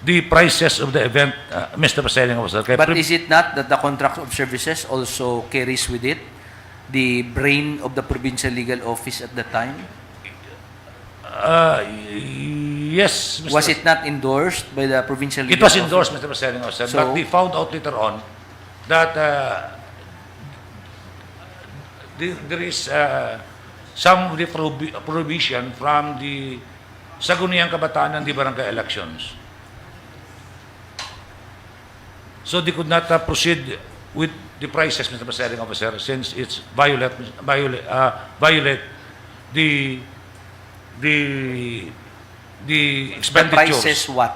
the prices of the event, Mr. Presiding Officer. Kaya But is it not that the contract of services also carries with it the brain of the provincial legal office at the time? Yes, Mr. Was it not endorsed by the provincial legal It was office? endorsed, Mr. Presiding Officer, So- but we found out later on that there is some prohibition from the Sangguniang Kabataan and the barangay elections. So they could not proceed with the prices, Mr. Presiding Officer, since it's violate the The expenditures. prices what?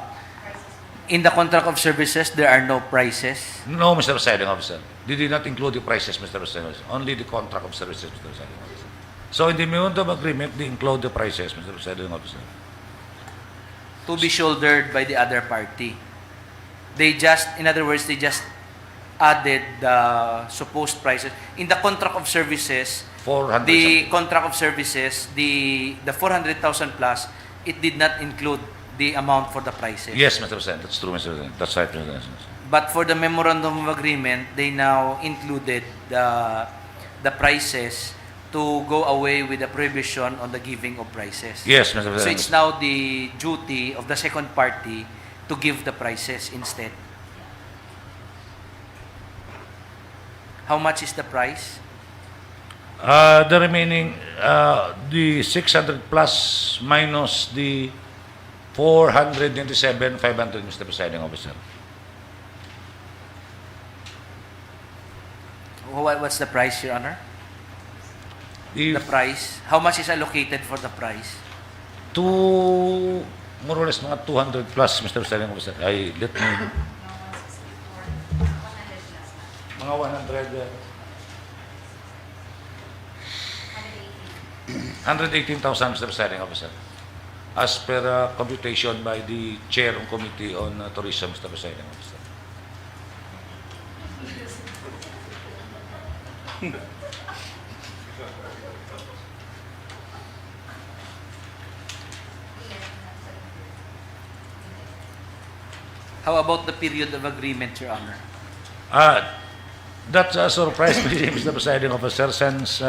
In the contract of services, there are no prices. No, Mr. Presiding Officer. They did not include the prices, Mr. Presiding Officer. Only the contract of services, Mr. Presiding Officer. So in the memorandum of agreement, they include the prices, Mr. Presiding Officer. To be shouldered by the other party. They just, in other words, they just added the supposed prices. In the contract of services, 400 the contract of services, the 400,000 plus, it did not include the amount for the prices. Yes, Mr. President. That's true, Mr. President. That's right, Mr. President. But for the memorandum of agreement, they now included the prices to go away with the prohibition on the giving of prices. Yes, Mr. President. So it's now the duty of the second party to give the prices instead. How much is the price? The remaining, the 600 plus minus the 497,500, Mr. Presiding Officer. What's the price, Your Honor? The The price. How much is allocated for the price? two, more or less, mga 200 plus, Mr. Presiding Officer. Let me... Mga 100... 118,000, Mr. Presiding Officer. As per computation by the Chair of Committee on Tourism, Mr. Presiding Officer. How about the period of agreement, Your Honor? That's a surprise, Mr. Presiding Officer, since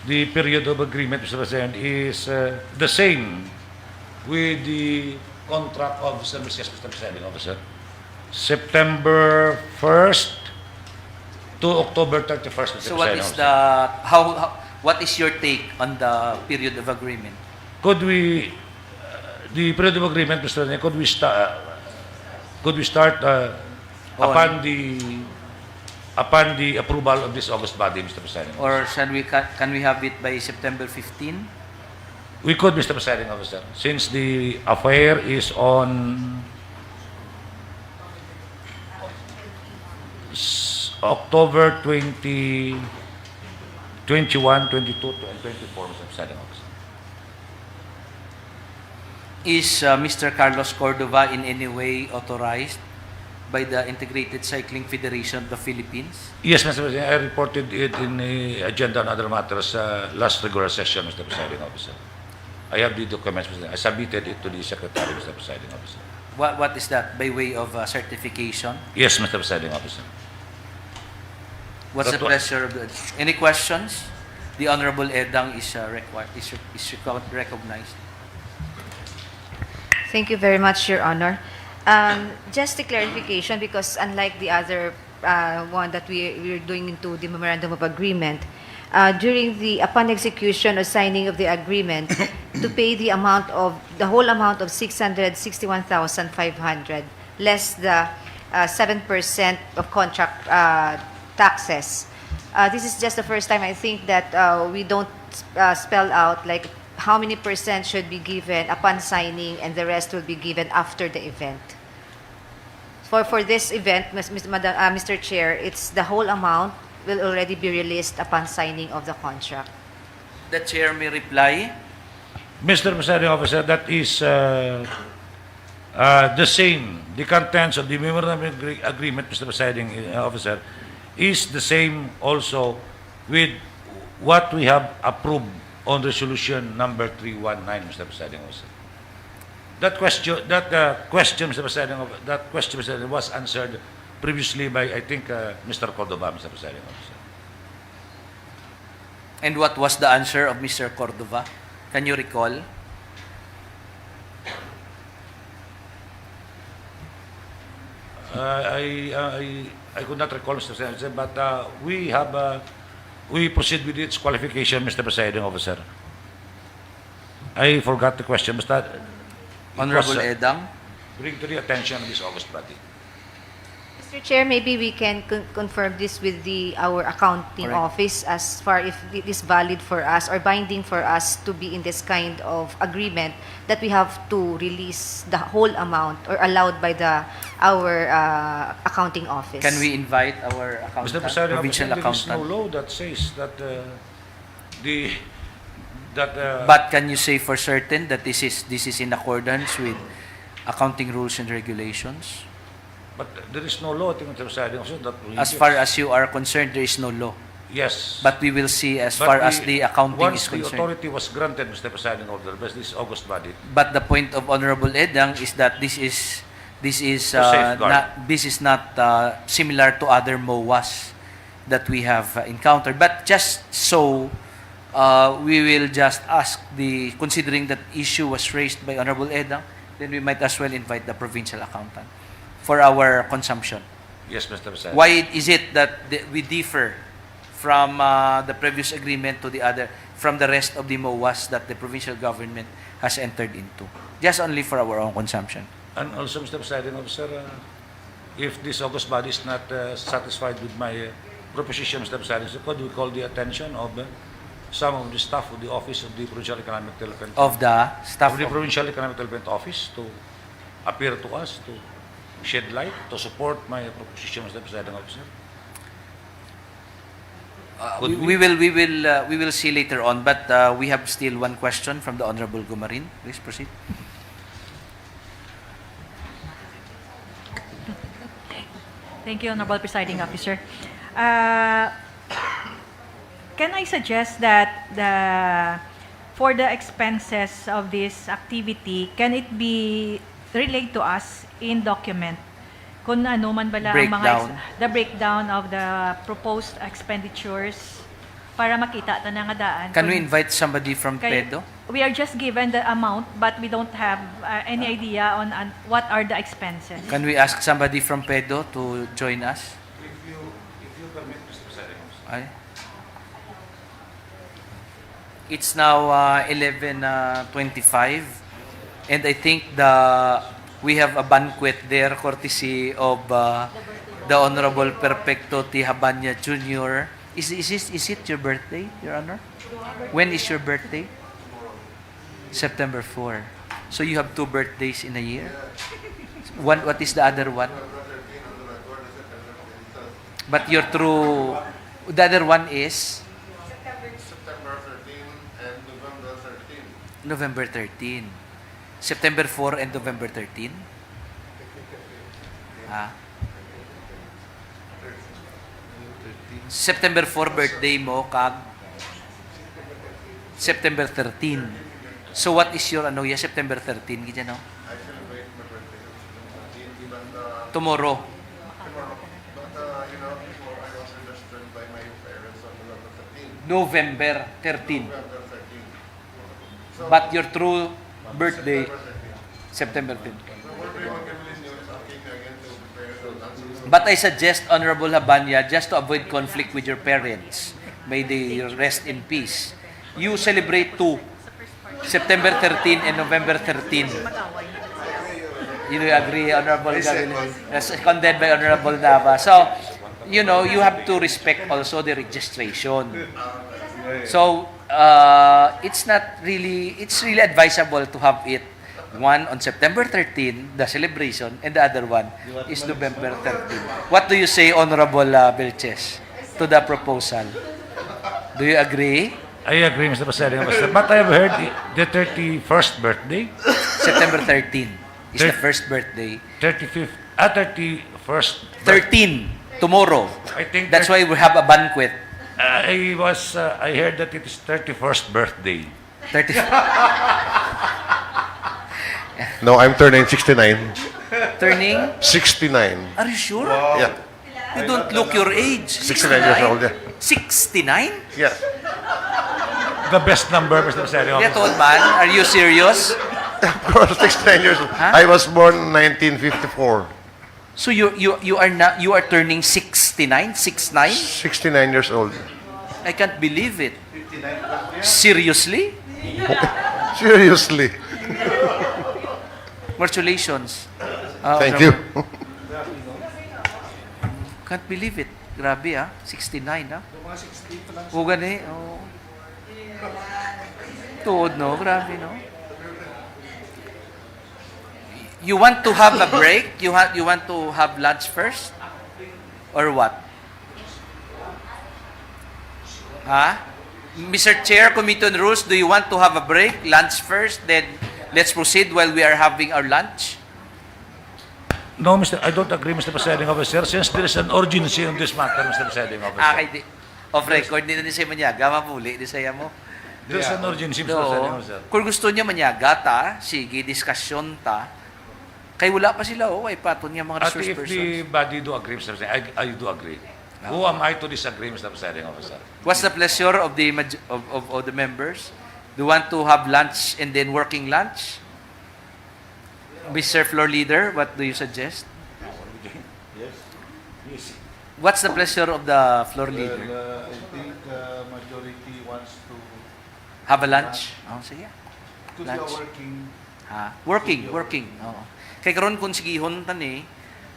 the period of agreement, Mr. President, is the same with the contract of services, Mr. Presiding Officer. September 1st to October 31st, Mr. So what Presiding is Officer. the what is your take on the period of agreement? Could we, the period of agreement, Mr. President, could we start upon the approval of this August body, Mr. President? Or can we have it by September 15? We could, Mr. Presiding Officer, since the affair is on October 20, 21, 22, and 24, Mr. Presiding Officer. Is Mr. Carlos Cordova in any way authorized by the Integrated Cycling Federation of the Philippines? Yes, Mr. President, I reported it in the agenda and other matters last regular session, Mr. Presiding Officer. I have the documents, Mr. President. I submitted it to the Secretary, Mr. Presiding Officer. What is that? By way of certification? Yes, Mr. Presiding Officer. What's the That wa- pleasure of the... Any questions? The Honorable Edang is recognized. Thank you very much, Your Honor. Just a clarification, because unlike the other one that we're doing into the memorandum of agreement, upon execution or signing of the agreement, to pay the whole amount of 661,500, less the 7% of contract taxes. This is just the first time I think that we don't spell out like how many percent should be given upon signing and the rest will be given after the event. For this event, Mr. Chair, it's the whole amount will already be released upon signing of the contract. The Chair may reply. Mr. Presiding Officer, that is the same. The contents of the memorandum of agreement, Mr. Presiding Officer, is the same also with what we have approved on resolution number 319, Mr. Presiding Officer. That question, Mr. President, that question, Mr. President, was answered previously by, I think, Mr. Cordova, Mr. President. And what was the answer of Mr. Cordova? Can you recall? I could not recall, Mr. President, but we proceed with its qualification, Mr. Presiding Officer. I forgot the question, but that it Honorable was, Edang? bring to the attention of this August body. Mr. Chair, maybe we can confirm this with our accounting Correct. office as far if it is valid for us or binding for us to be in this kind of agreement that we have to release the whole amount or allowed by our accounting office. Can we invite our Mr. accountant, Presiding provincial Officer, there is no accountant? law that says that But can you say for certain that this is in accordance with accounting rules and regulations? but there is no law, I think, Mr. Presiding Officer, that As far as you are concerned, there is no law. yes. But we will see as But far as the accounting once is the concerned. authority was granted, Mr. Presiding Officer, by this August body, But the point of Honorable Edang is that this is safeguard. not similar to other MOAs that we have encountered. But just so we will just ask considering that issue was raised by Honorable Edang, then we might as well invite the provincial accountant for our consumption. yes, Mr. President. Why is it that we differ from the previous agreement to from the rest of the MOAs that the provincial government has entered into? Just only for our own consumption. And also, Mr. Presiding Officer, if this August body is not satisfied with my proposition, Mr. Presiding Officer, could we call the attention of some of the staff of the Office of the Provincial Economic Development Of the staff of the Provincial Economic Development Office to appear to us, to shed light, to support my proposition, Mr. Presiding Officer? We will see later on, but we have still one question from the Honorable Gumarin. Please proceed. Thank you, Honorable Presiding Officer. Can I suggest that for the expenses of this activity, can it be relayed to us in document? Kung ano man bala ang Breakdown. the breakdown of the proposed expenditures para makita ta nga daan. Can we invite somebody from Kay- PEDO? We are just given the amount, but we don't have any idea on what are the expenses. Can we ask somebody from PEDO to join us? If you permit, Mr. Presiding Officer. Ay. It's now 11:25, and I think we have a banquet there courtesy of the Honorable Perfecto T. Habanya Jr. Is it your birthday, Your Honor? When is your birthday? September 4. So you have 2 birthdays in a year? What is the other one? But the other one is September 13 and November 13. November 13. September 4 and November 13? Ah. September 4 birthday mo, kag September 13. So what is your September 13, ganyan, no? I celebrate my birthday on 13, even Tomorrow. but before I was registered by my parents on November November 13. 13. November 13. So, But your true birthday, September 13. September 10. Whenever you mag-release nyo, it's asking me again to prepare the answers. But I suggest, Honorable Habanya, just to avoid conflict with your parents, may they rest in peace. You celebrate 2, September 13 and November 13. You agree, Honorable Gabriel? As condemned by Honorable Nava. So, you have to respect also the registration. So, it's really advisable to have it one on September 13, the celebration, and the other one is November 13. What do you say, Honorable Belches, to the proposal? Do you agree? I agree, Mr. Presiding Officer. But I have heard the 31st birthday, September 13 is the first birthday. 31st. 13, tomorrow. I think That's why we have a banquet. I heard that it is 31st birthday. 30. No, I'm turning 69. Turning? 69. Are you sure? Yeah, You don't look your age. 69 years old, yeah. 69? Yeah. The best number, Mr. Presiding That Officer. old man? Are you serious? Of course, 69 years old. Huh? I was born 1954. So you are turning 69? 69? 69 years old. I can't believe it. Seriously? Seriously. Congratulations. Thank you. Can't believe it. Grabe 69 O gani. Oh. Tuod no, grabe no. You want to have a break? You want to have lunch first? Or what? Mr. Chair, Committee on Rules, do you want to have a break? Lunch first, then let's proceed while we are having our lunch? No, I don't agree, Mr. Presiding Officer, since there is an urgency on this matter, Mr. Presiding Officer. Off record, hindi na siya manyaga, mapuli, di saya mo. There is an urgency, Mr. So, Presiding Officer. kung gusto niya manyaga ta, sige, diskusyon ta. Kay wala pa sila, ay paton niya mga At resource if persons. the body do agree, Mr. President, I do agree. Who am I to disagree, Mr. Presiding Officer? What's the pleasure of the of the members? Do you want to have lunch and then working lunch? Mr. Floor Leader, what do you suggest? What's the pleasure of the floor leader? I think majority wants to Have a lunch? Oh, sige. because Lunch. we are Working. Oo. Kay karon kung sigihon tan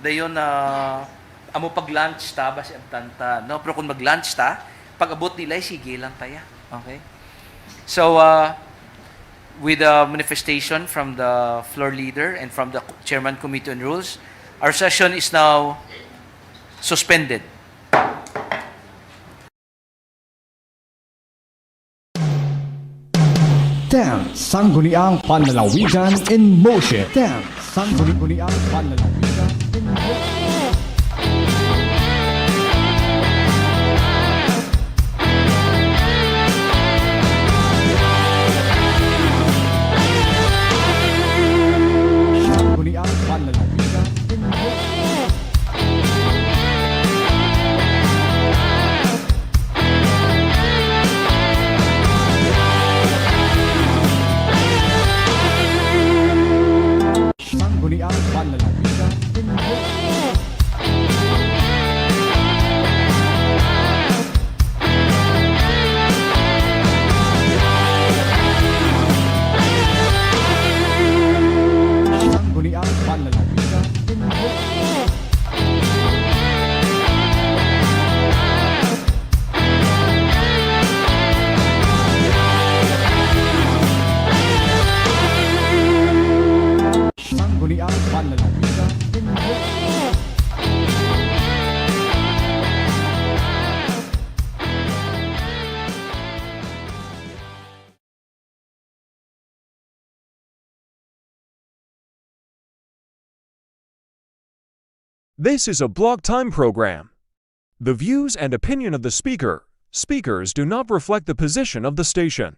dayon amo pag lunch ta basi ang tanta, no? Pero kung mag-lunch ta, pag abot nila sige lang taya. Okay? So with the manifestation from the floor leader and from the chairman committee on rules, our session is now suspended. Sangguniang Panlalawigan in motion. Sangguniang Panlalawigan in motion. Sangguniang Panlalawigan in motion. Sangguniang Panlalawigan in motion. Sangguniang Panlalawigan in motion. Sangguniang Panlalawigan in motion. This is a block time program. The views and opinion of the speakers do not reflect the position of the station.